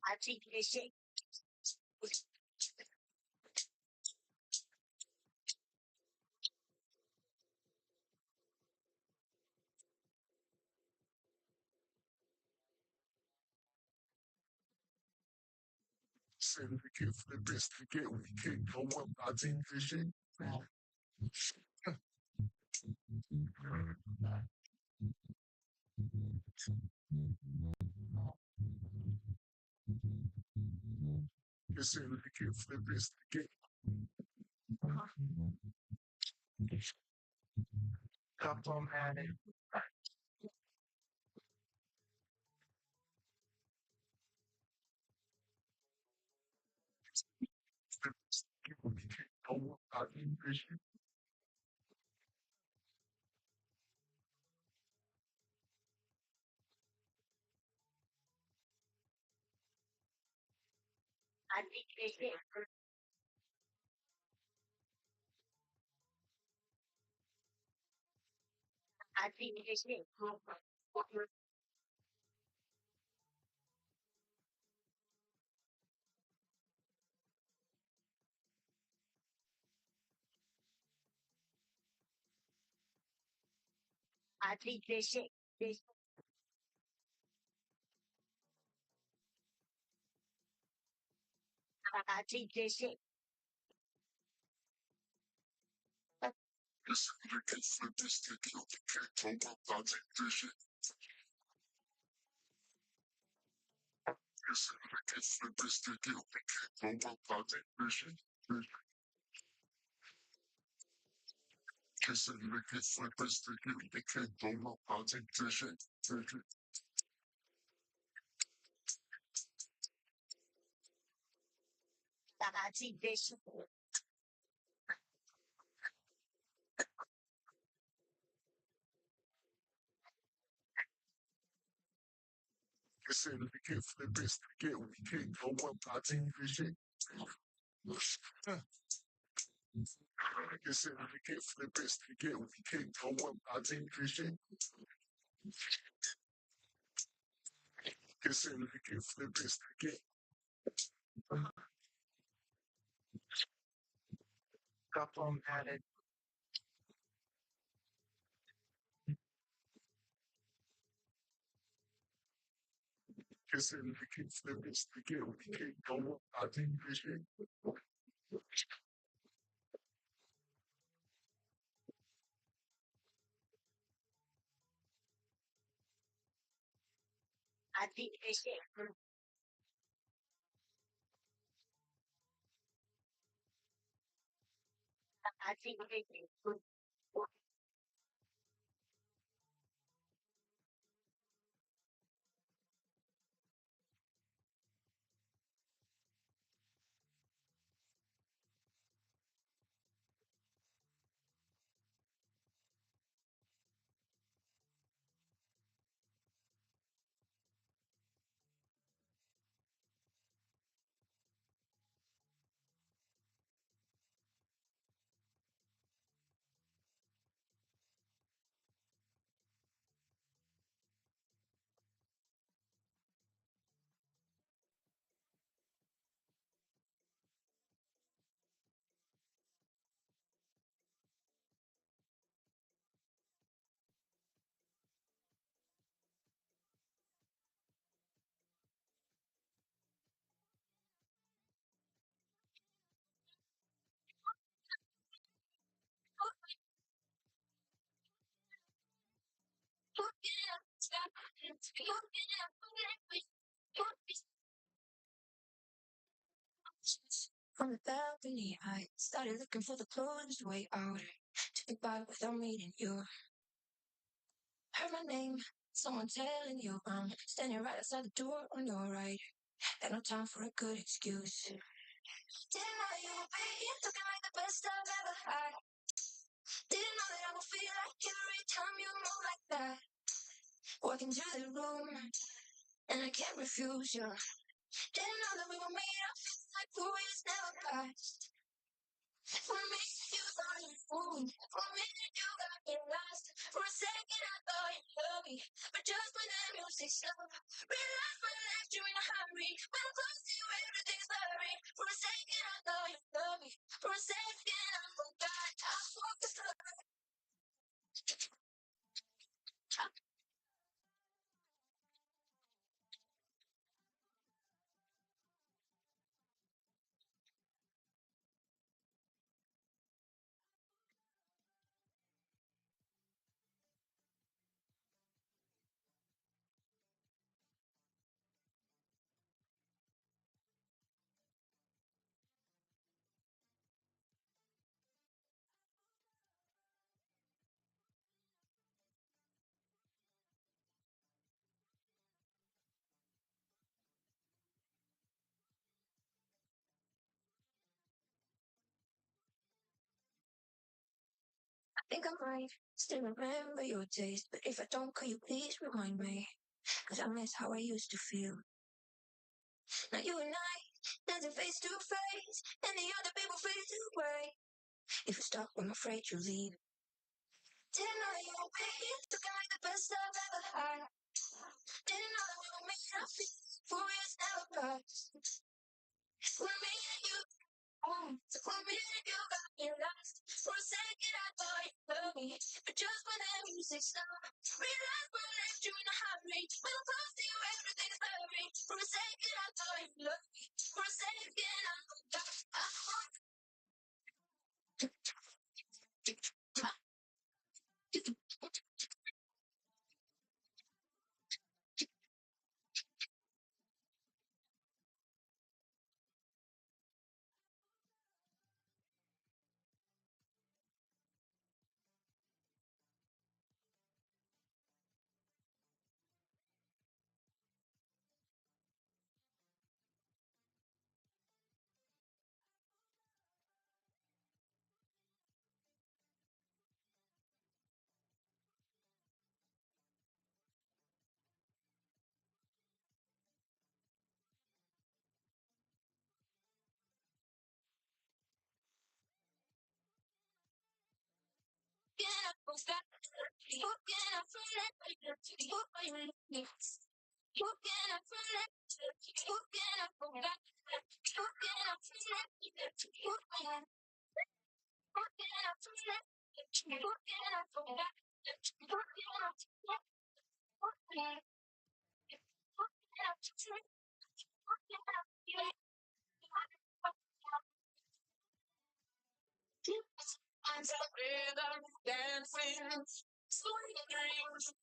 I beat this shit. Certificate for the best to get we can't go up. I beat this shit. The certificate for the best to get. Come on, man. We can't go up. I beat this shit. From the balcony, I started looking for the closest way out. Took a bite without meeting you. Heard my name, someone telling you I'm standing right outside the door on your right. Got no time for a good excuse. Didn't know you would be looking like the best I've ever had. Didn't know that I would feel like every time you move like that. Walk into the room, and I can't refuse you. Didn't know that we were made up like 4 years never passed. For a minute, you thought you fooled. For a minute, you got me lost. For a second, I thought you loved me. But just when the music stopped, realized my life you're in a hurry. When I'm close to you, everything's blurry. For a second, I thought you loved me. For a second, I forgot. I walked the floor. I think I might still remember your taste. But if I don't, could you please remind me? Cause I miss how I used to feel. Now you and I dancing face to face, and the other people fade away. If you stop, I'm afraid you'll leave. Didn't know you were waiting, looking like the best I've ever had. Didn't know that we were made of it, 4 years never passed. We're me and you, we're me and you got me lost. For a second I thought you loved me, but just when the music stopped, realized when I left you in a hurry. When I'm close to you, everything is blurry. For a second I thought you loved me, for a second I thought. Rhythm dancing, sweet dreams,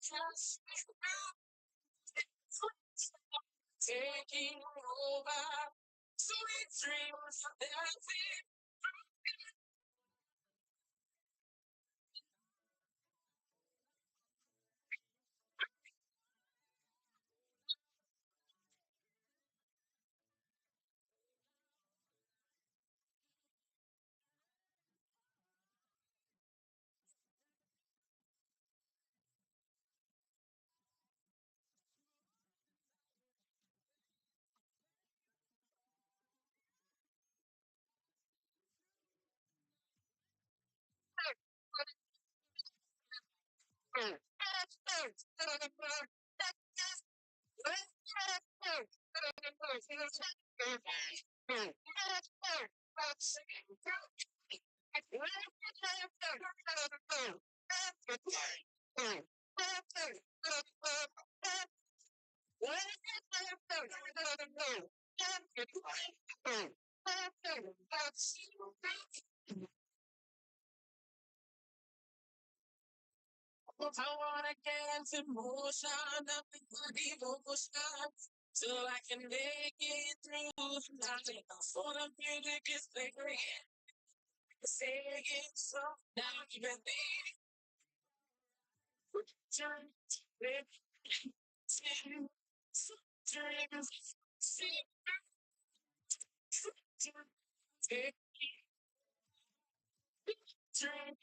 taking over, sweet dreams dancing. I wanna dance in motion, nothing but devotion, so I can make it through the night. For the music is playing, saying so now you can turn, live, sing, dreams, sing, take, turn,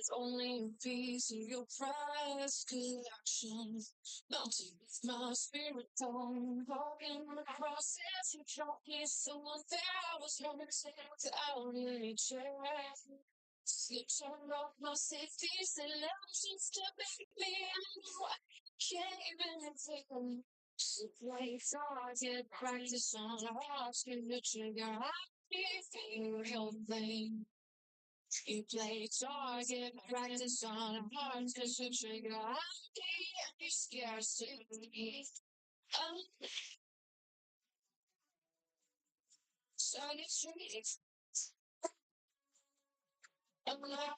It's only a piece of your prized collection. Melting with my spirit on, walking across it, you showed me someone that was without any check. You turned off my safety selections to make me know I can't even take them. So play target, practice on hearts, give the trigger, I feel thing. You play target, practice on hearts, cause the trigger, I be scared to me. So it's true. I'm not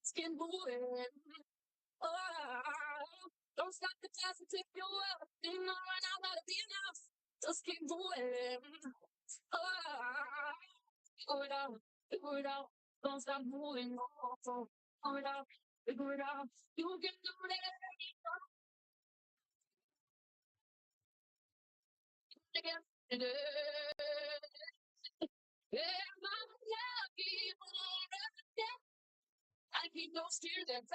skin moving. Oh, don't stop the test and take your will. You know right now that'll be enough. Just keep moving. Oh, figure it out, figure it out. Don't stop moving. Oh, figure it out, figure it out. You can do it again. Yeah, my love, keep on. I keep those tears and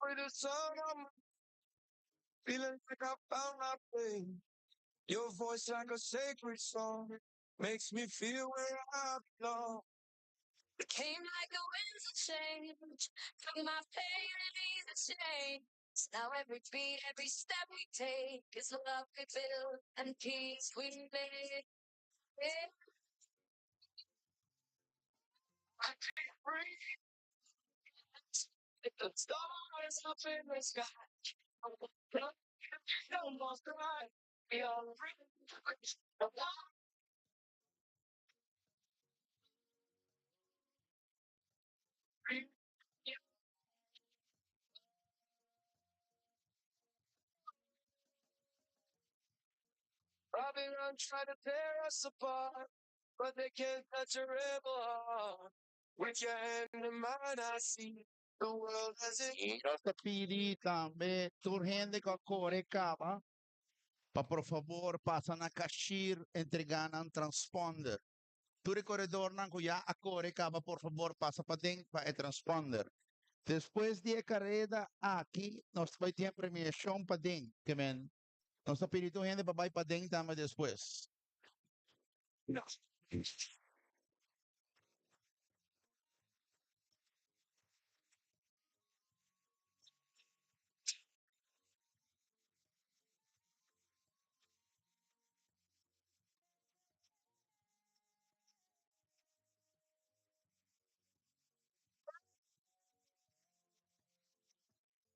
With the sun, I'm feeling like I found my place. Your voice like a sacred song makes me feel where I belong. It came like the winds of change, took my pain and eased the chains. Now every beat, every step we take is love we build and peace we make. Yeah. I can't breathe. The stars up in the sky. No more cry. We are free. Babylon try to tear us apart, but they can't touch a rebel heart. With your hand in mine, I see the world as it is. Esta pirita me turhende ka kore kaba. Pa por favor, passa na kashir entreganan transponder. Turi corredor nan kuya a kore kaba, por favor, passa pa ding pa e transponder. Depois de carreira aqui, nós vai ter a premiação para dentro, que men. Nós está pedindo gente para vai para dentro também depois.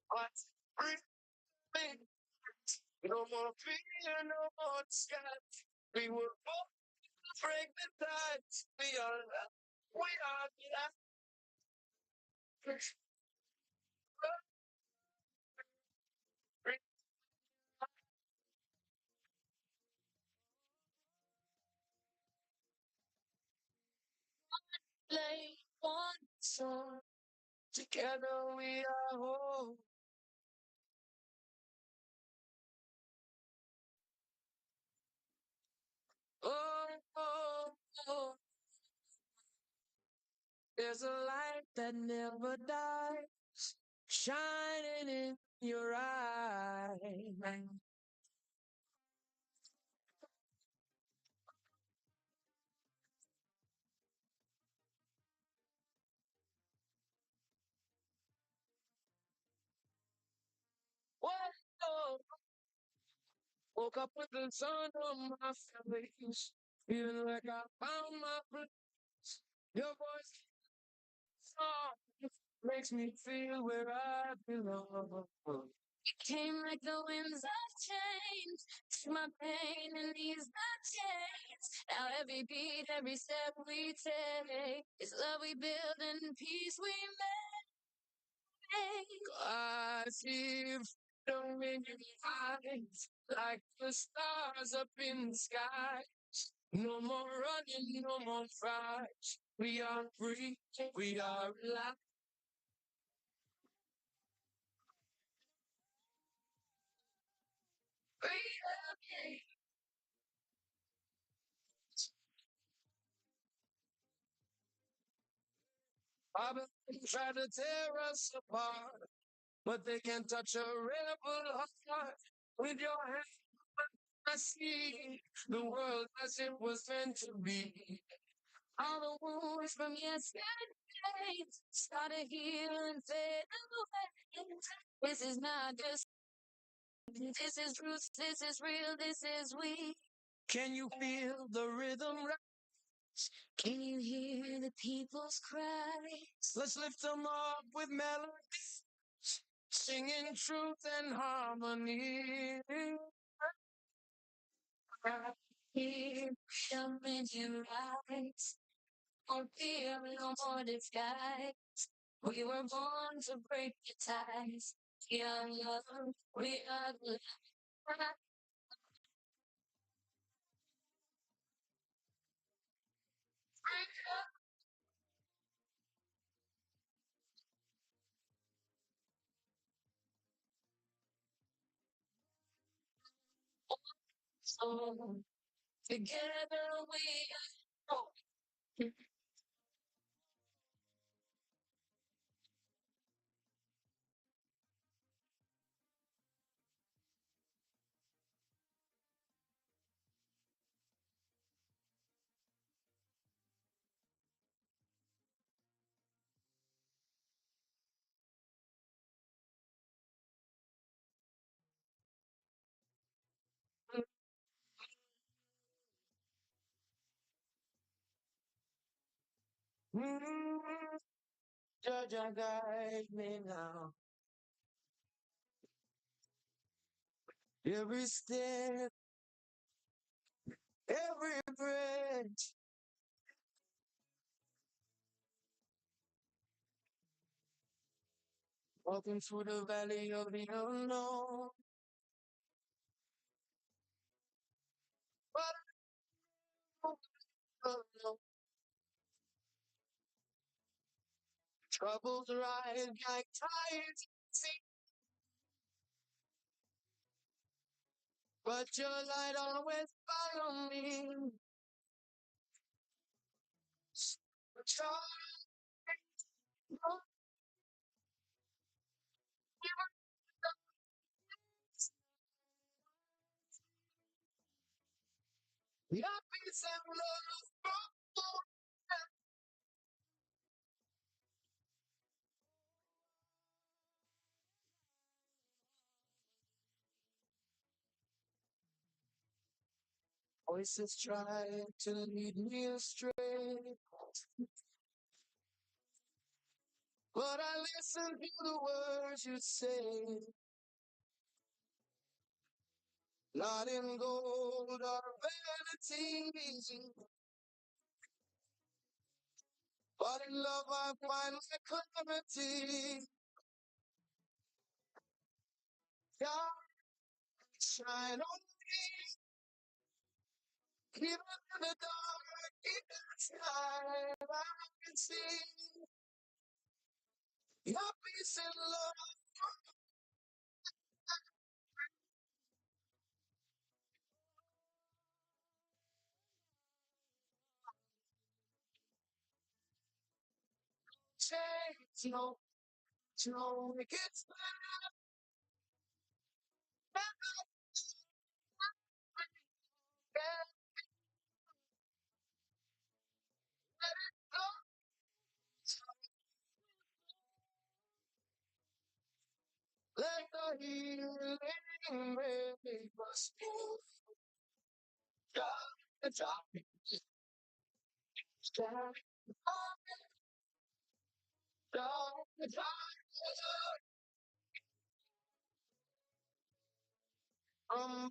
What's breathing? No more fear, no more sky. We were both break the tides. We are love. We are love. Play one song. Together we are whole. Oh, oh, oh. There's a light that never dies, shining in your eyes. Whoa, woke up with the sun on my face, feeling like I found my place. Your voice song makes me feel where I belong. It came like the winds of change, took my pain and eased the chains. Now every beat, every step we take is love we build and peace we make. I see freedom in your eyes, like the stars up in the sky. No more running, no more fight. We are free, we are alive. Babylon try to tear us apart, but they can't touch a rebel heart. With your hand, I see the world as it was meant to be. All the wounds from yesterday days started here and fade away. This is not just, this is roots, this is real, this is we. Can you feel the rhythm? Can you hear the people's cries? Let's lift them up with melody, singing truth and harmony. Here, freedom in your eyes. No fear, no more disguise. We were born to break the ties. Young love, we are the soul. Together we are. Mm, Judge, guide me now. Every step, every breath, walking through the valley of the unknown. But I don't know. Troubles rise like tides, see, but your light always follow me. Your peace and love. Voices try to lead me astray, but I listen to the words you say. Not in gold or vanity, but in love I find my clarity. God, shine on me, even in the dark, it's time I can see your peace and love. Change, no, it gets better. Let the healing wave us move. God, God, God, um,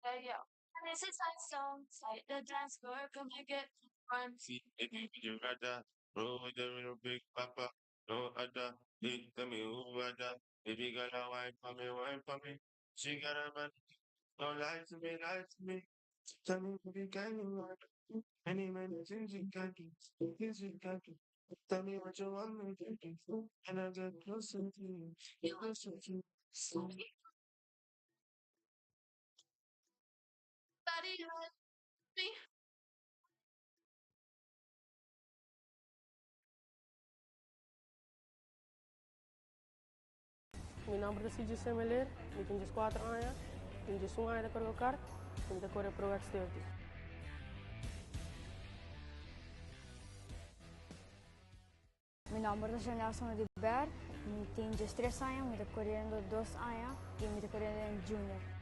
Yeah. And this is my song. Like the dance floor, come and get one. See, you got that. Roll with the real big papa. No other. Hey, tell me who other. Baby girl, I wine for me, wine for me. She got a man. Don't lie to me, lie to me. Tell me if you can, you want. Any man that things you can do, things you can do. Tell me what you want me to do, and I get closer to you, closer to you. Mi nombre es CJ Semeler, mi tenho 4 anos, tenho 1 ano de correr o kart, tenho de correr Pro X30. Mi nombre es Nelson de Ber, mi tenho 3 anos, mi estou correndo 2 anos e mi estou correndo em Junior.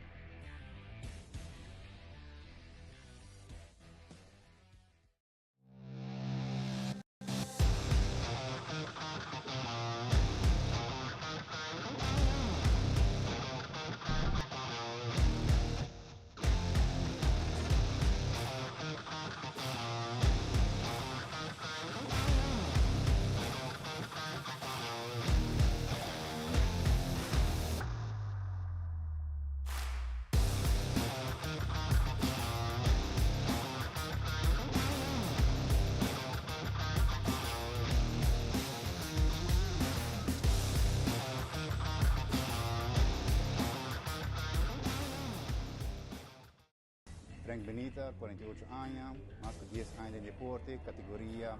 Frank Benita, 48 años, más que 10 años de deporte, categoría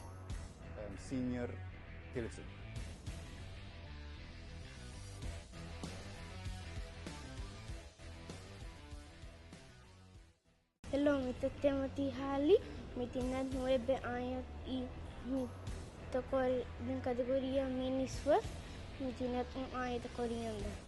senior Tilson. Hello, mi Timothy Halley, mi tenho 9 anos e mi estou em categoria mini Swift, mi tenho 1 ano de correndo.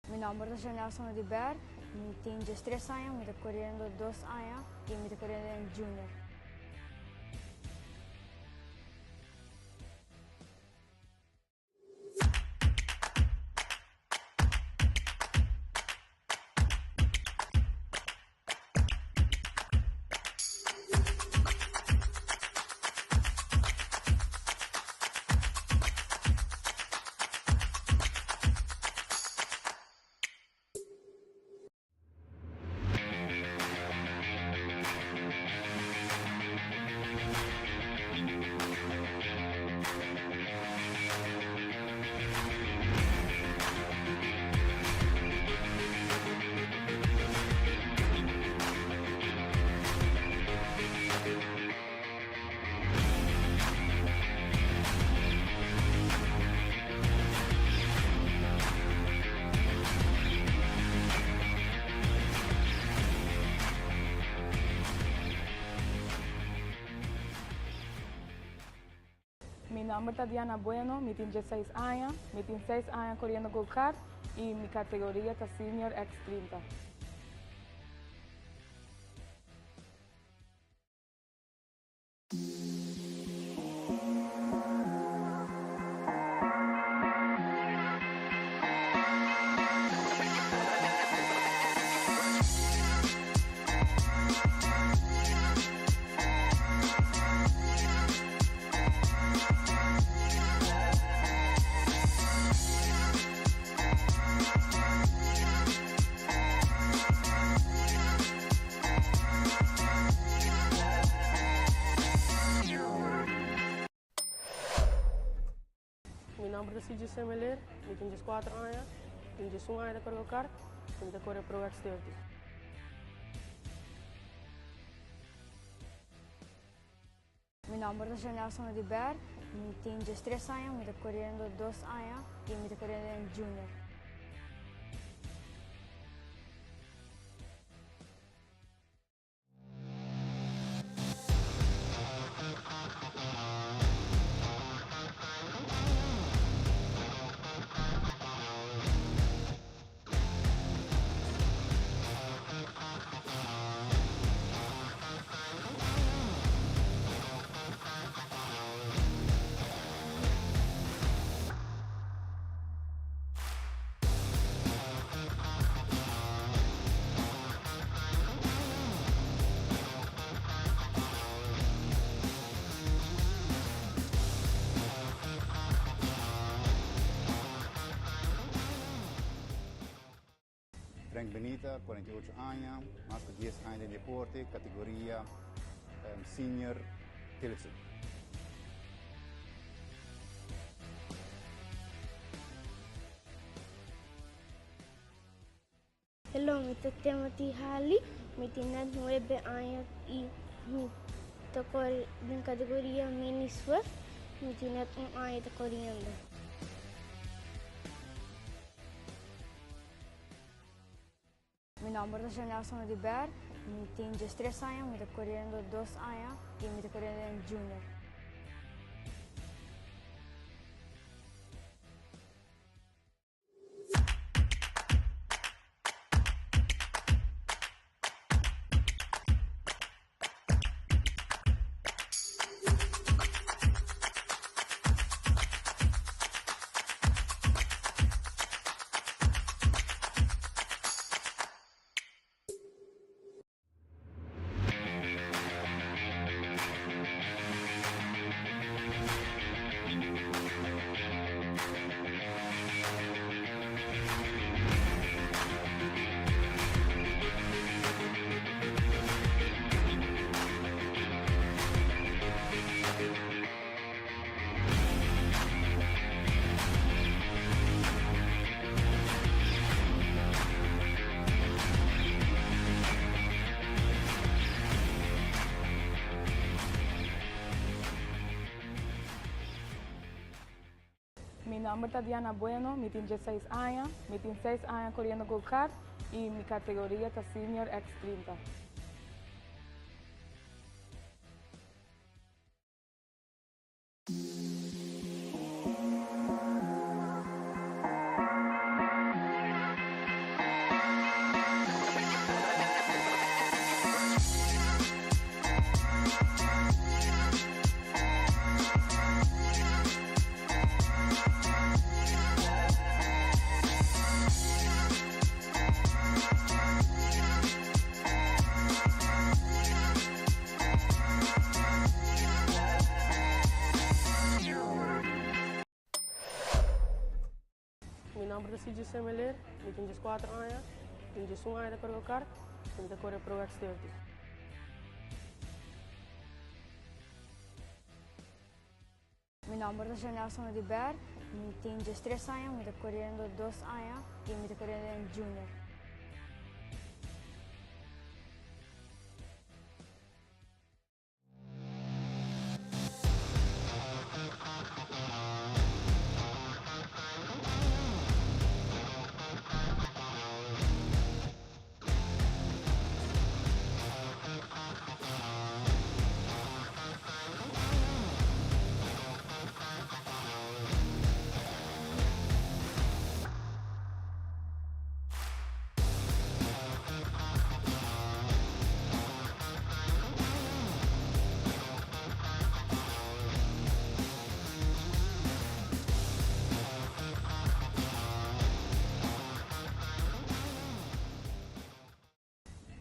Mi nombre es Nelson de Ber, mi tenho 3 anos, mi estou correndo 2 anos e mi estou correndo em Junior. Mi nombre es Diana Bueno, mi tenho 16 anos, mi tenho 6 anos correndo go-kart e mi categoria está Senior X30. Mi nombre es CJ Semeler, mi tenho 4 anos, tenho 1 ano de correr o kart, tenho de correr Pro X30. Mi nombre es Nelson de Ber, mi tenho 3 anos, mi estou correndo 2 anos e mi estou correndo em Junior. Frank Benita, 48 años, más de 10 años de deporte, categoría senior Tilson. Hello, mi Timothy Halley, mi tiene 9 años y mi toco en categoría mini Swift, mi tiene un año de corriendo. Meu nome é Nelson Ribeiro, tenho 3 anos, estou correndo 2 anos e estou correndo em Junior. Mi nombre es Tatiana Bueno, mi tengo 16 años, mi tengo 6 años corriendo go-kart y mi categoría es Senior X30. Meu nome é Speedway, eu tenho 4 anos, tenho 1 ano de correr kart, tenho correr pro X30. Meu nome é Nelson Ribeiro, tenho 3 anos, estou correndo 2 anos e estou correndo em Junior.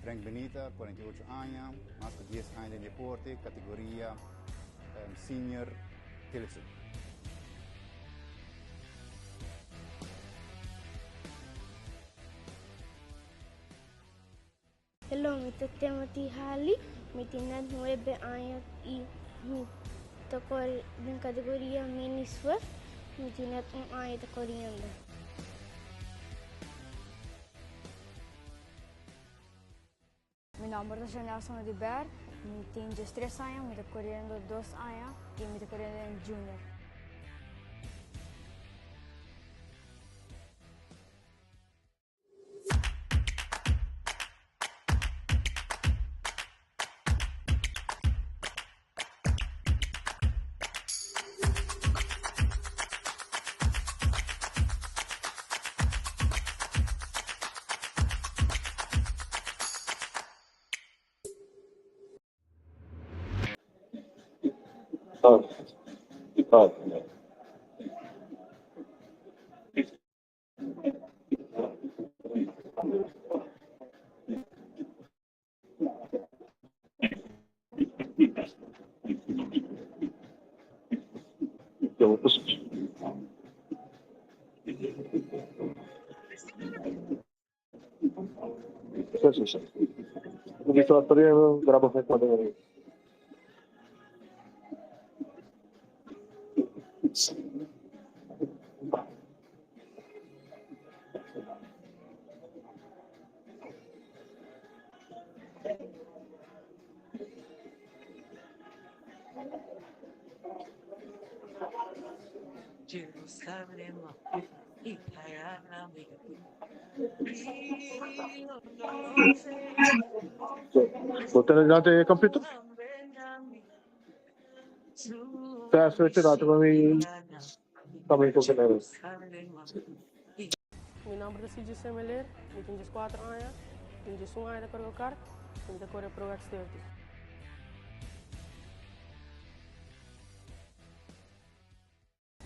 Frank Benita, 48 años, más de 10 años de deporte, categoría senior Tilson. Hello, mi Timothy Halley, mi tiene 9 años y mi toco en categoría mini Swift, mi tiene un año de corriendo. Meu nome é Nelson Ribeiro, tenho 3 anos, estou correndo 2 anos e estou correndo em Junior. Francis. Hindi sa rin, grabo sa ito. Jerusalem, ipayanami, Buti na natin yung computer. Kaya swerte natin kami ko sa meron. Mi nombre es CJ Semeler, mi tenho 4 anos, tenho 1 ano de colocar, tenho de correr pro exterior.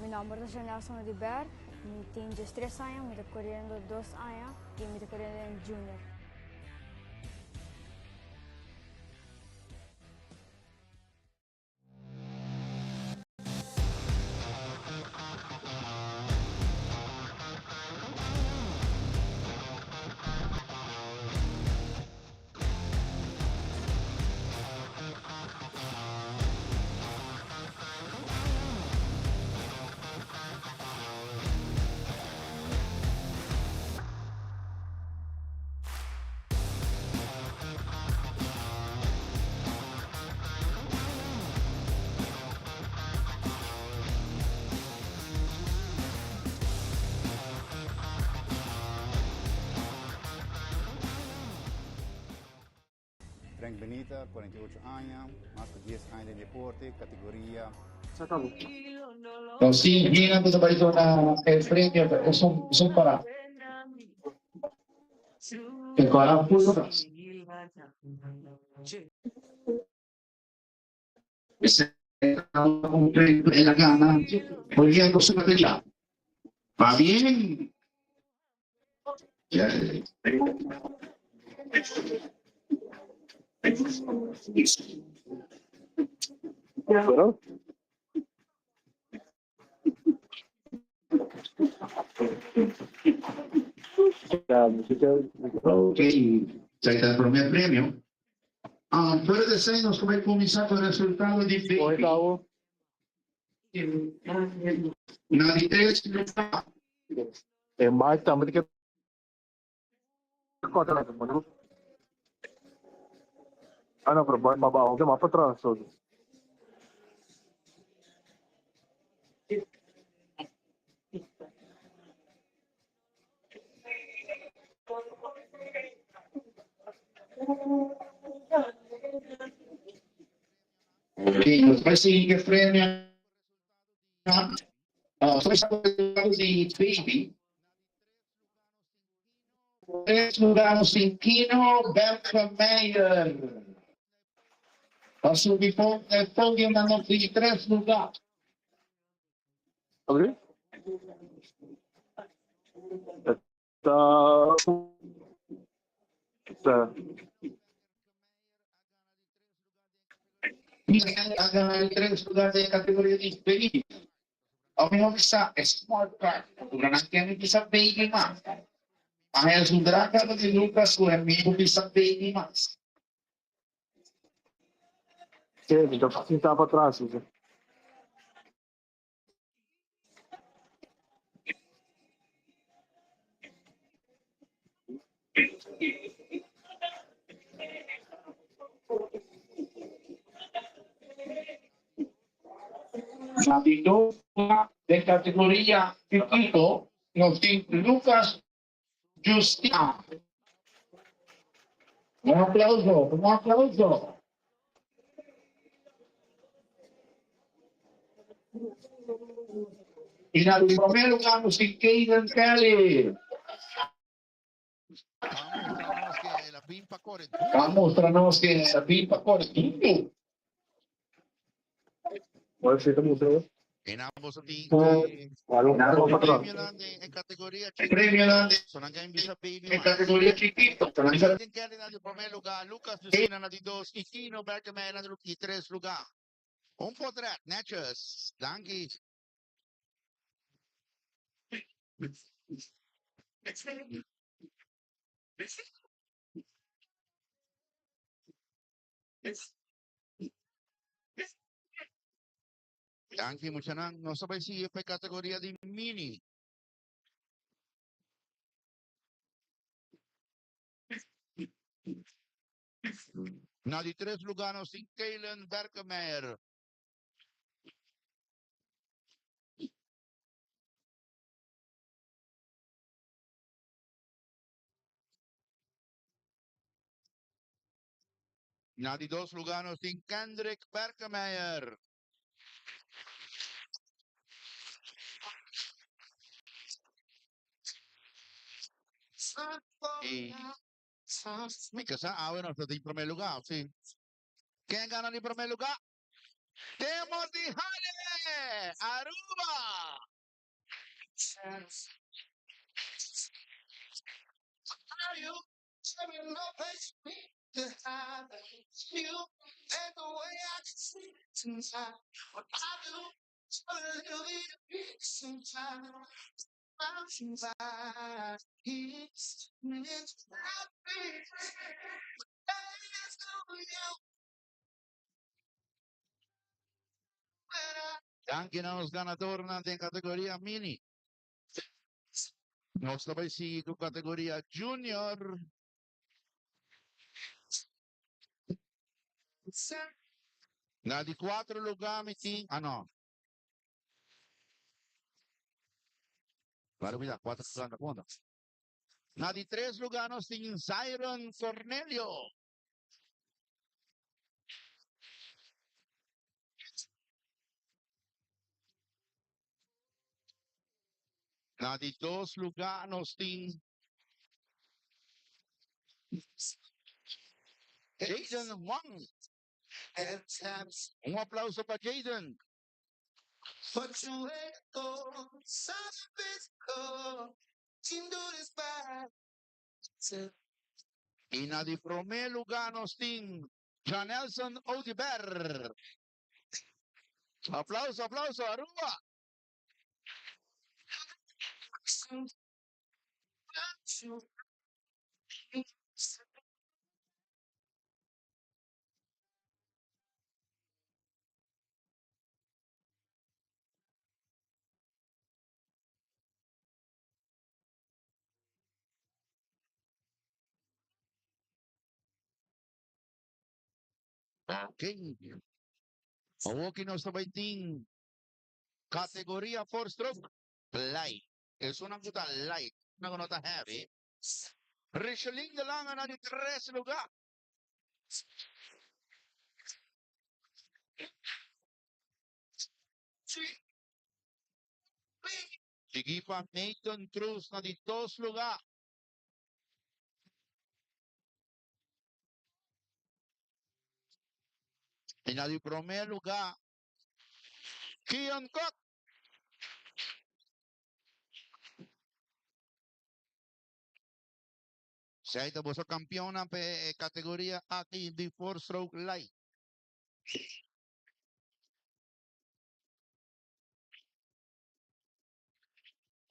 Mi nombre es Nelson de Ber, mi tenho 3 anos, mi estoy corriendo 2 años y mi estoy corriendo en junior. Frank Benita, 48 años, más de 10 años de deporte, categoría. No, sí, bien antes de aparecer el premio, son para el canal Pulgas. Un premio en la gana, volviendo su material. Va bien. Ya. Pero, Ok, ya está el primer premio. Puede decirnos cómo ha comenzado el resultado de Baby. Una de 3 mais também que conta na mano. Ano pero mabaho ka mapatras. Ok, nos vai seguir que premio. Foi resultado de Baby. 3 lugares em Kino, Beltrameyer. Passou de pódio na nota de 3 lugares. Okay? Ha ganado el 3 lugares de categoría de Baby. A mí me gusta Smart Car. Durante a mí bisa Baby más. A el Sundraka de Lucas, o a mí me bisa Baby más. Sí, então assim tá para trás. La victoria de categoría chiquito nos tiene Lucas Justin. Un aplauso, un aplauso. Y en el primer lugar nos tiene Caden Kelly. Mostramos que la pimpa corre Mostramos que la pimpa corre duro. Pode ser também, en ambos teams. Premio en categoría de en categoría chiquito. Caden Kelly en el primer lugar, Lucas Justina en el 2 y Kino Berkemeyer en el 3 lugar. Un podrat, Natchez, danke. Anche Muchanan, non sabay siya pa kategorya di mini. Na di 3 luganos si Kaylen Berkemeyer. Na di 2 luganos si Kendrick Berkemeyer. Y mica sa awe no sa primer lugar, sí. ¿Quién gana el primer lugar? Timothy Hale, Aruba. Anche los ganadores en categoría mini. Nos sabay si categoría junior. Na di 4 lugares ti, ano? Baru bilang 4 lugares na punta. Na di 3 lugares si Zyron Cornelio. Na di 2 lugares si Jaden Wang. Un aplauso para Jaden. Y na di primer lugares si Janelson Odiber. Aplauso, aplauso, Aruba. Okay. Awoki nos sabay ting categoría 4 stroke light. Es una nota light, una nota heavy. Richeling de lang na di 3 lugar. Sige pa Nathan Cruz na di 2 lugar. Y na di primer lugar, Kian Cook. Siya ito po sa campeona pe categoría aquí di 4 stroke light.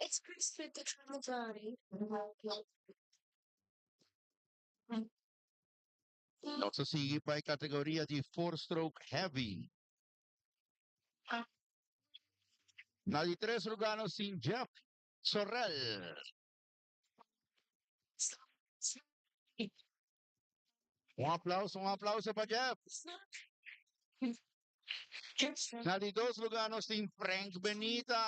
It's Chris with the Trinidad. No sa sige pa categoría di 4 stroke heavy. Na di 3 lugares si Jeff Sorrell. Un aplauso para Jeff. Na di 2 lugares si Frank Benita.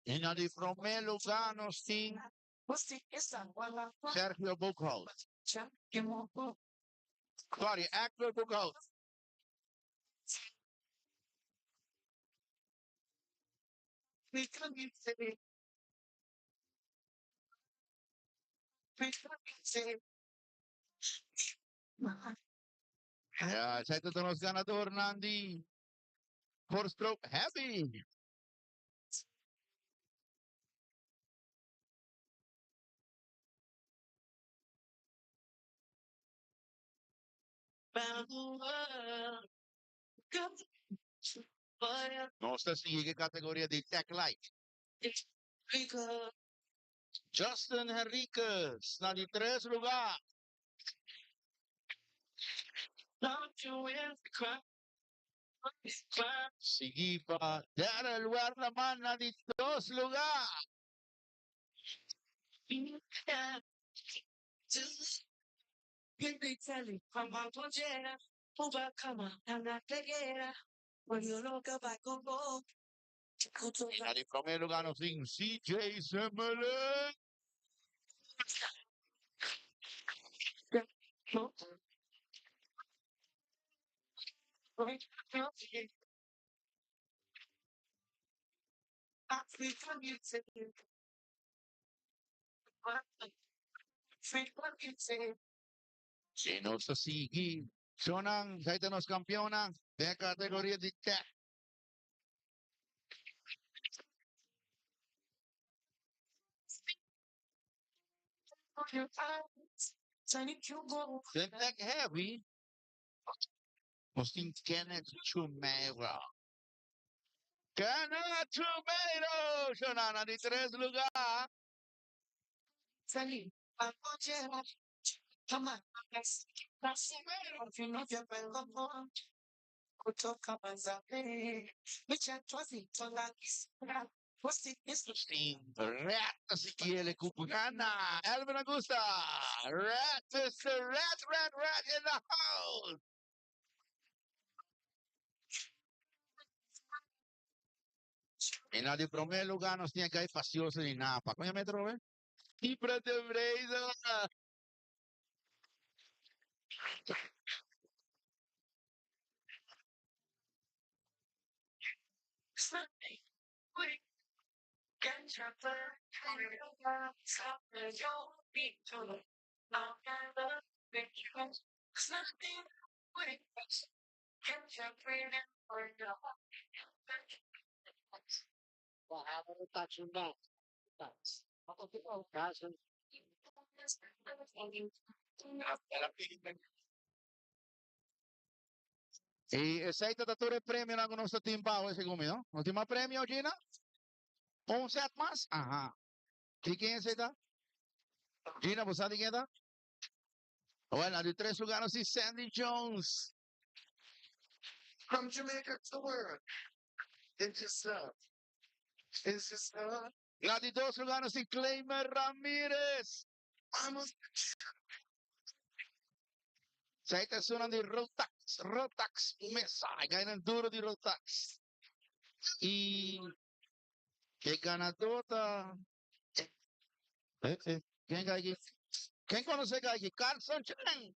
Y na di primer lugar si Sergio Buchholz. Sorry, Actor Buchholz. Yeah, siya ito los ganador Nandi. 4 stroke heavy. Nostra sigue categoria di Tech Light. Justin Henriquez, na di 3 lugar. Seguiva Daryl lugar naman na di 2 lugar. Na di primeiro lugar no fim, CJ Semele. Se non sa sigi, sono dai nos campiona della categoria di Tech. The Tech Heavy, Austin Kenneth Chumera. Kenneth Chumera, sono na di 3 lugar. Rat si chiede Cupana, Elvin Augusta, Rat, Mr. Rat in the house. E na di primeiro lugar nós tinha que ir pacioso de Napa. Qual é a metro, velho? E para te breza. E sei tattatore premio na nostro team power secondo me, no? Ultima premio Gina? Un set mas? Aha. Quem é essa? Gina, você sabe quem é? Well, de 3 lugares si Sandy Jones. From Jamaica to the world. It's just love. It's just love. La di 2 lugares si Claymer Ramirez. Vamos. Sei te suona di Rotax Mesa. Ganhando duro di Rotax. E che ganadora. Quem ganha aqui? Quem conhece aqui? Carlson Chen.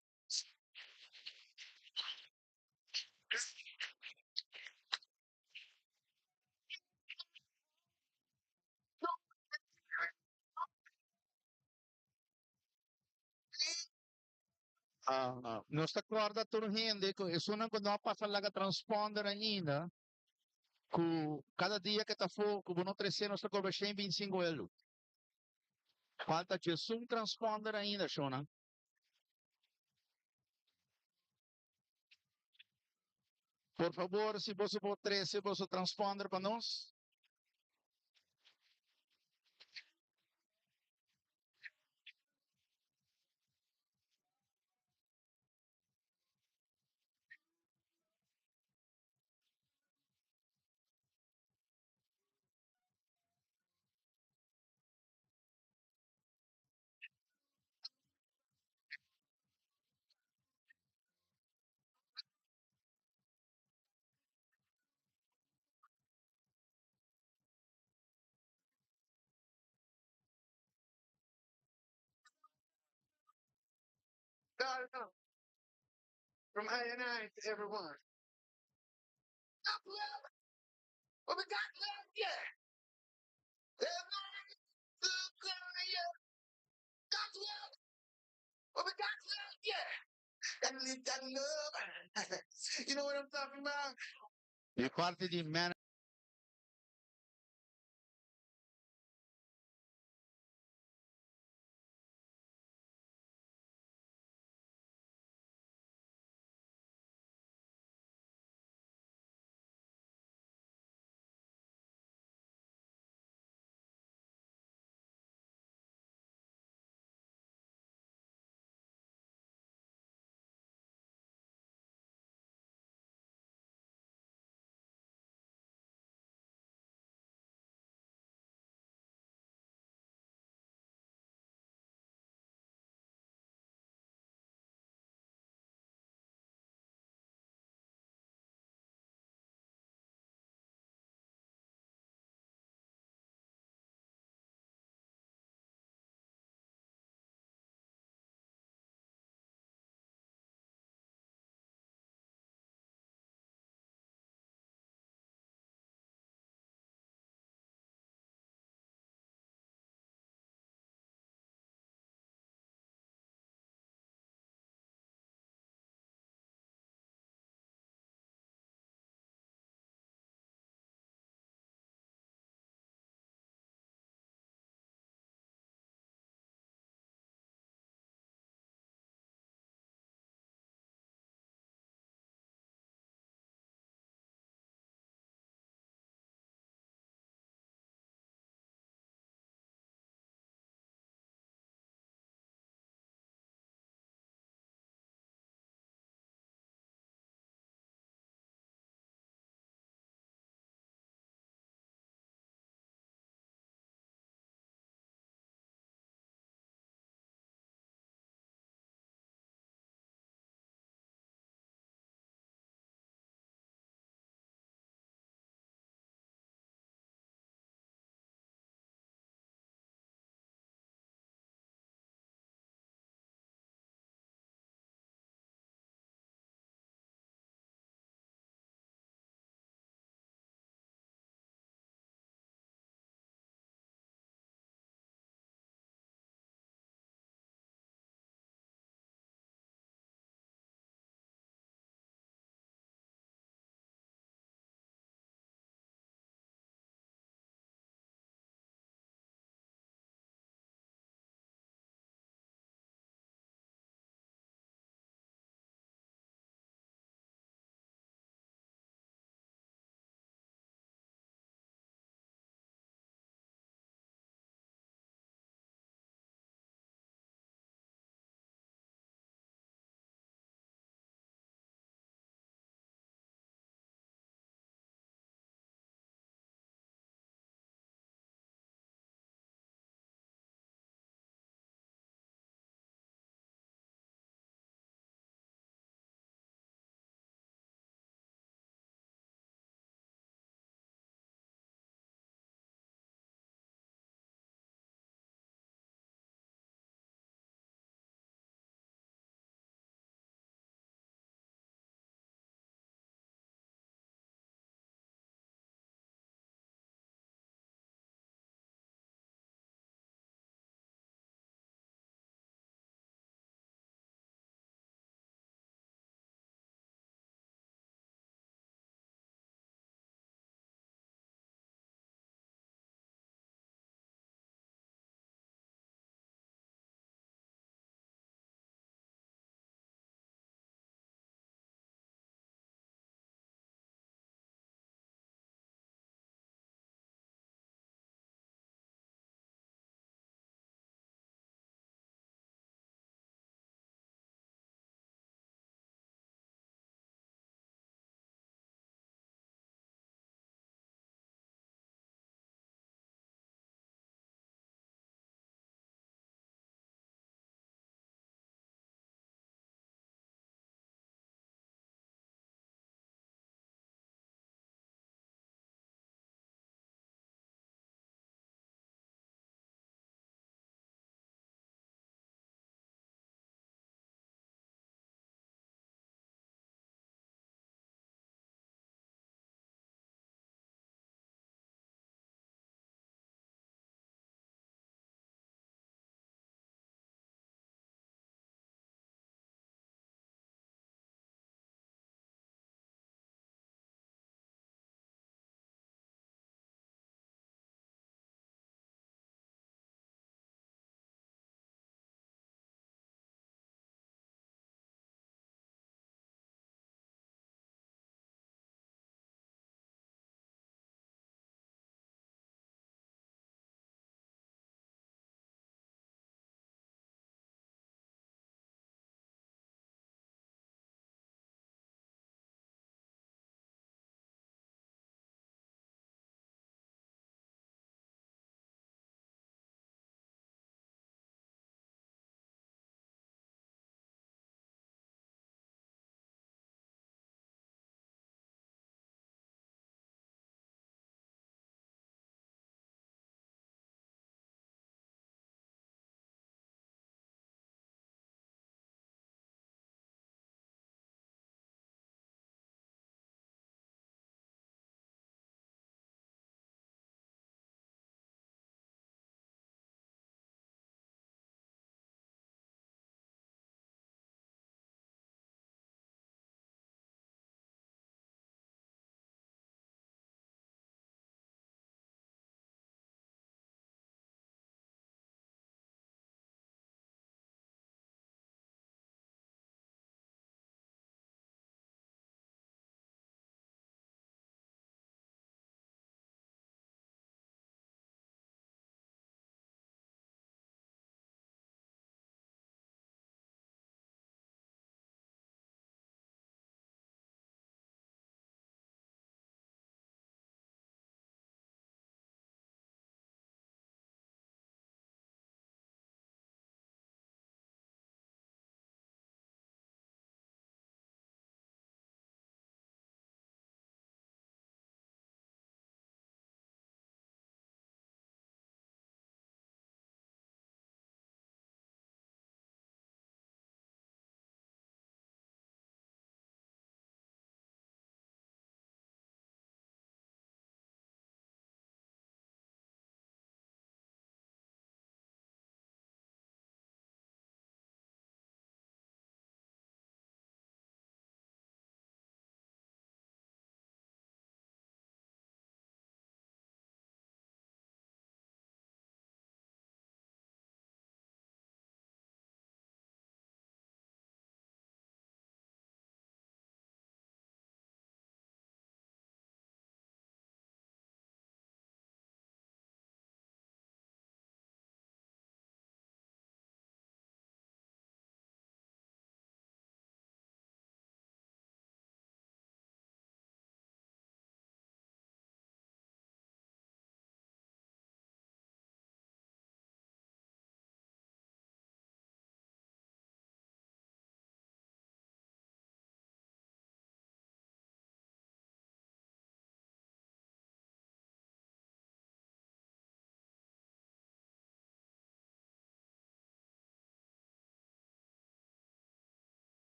Não está guarda tudo rende, isso não quando passa lá que transponder ainda, que cada dia que está fogo, que não 300 está cobrando 125 euros. Falta de um transponder ainda, Shona. Por favor, se você for 3, se você transponder para nós. From I and I to everyone. What we got love, yeah. There's no got love. What we got love, yeah. Gotta live that love. You know what I'm talking about? Di parte di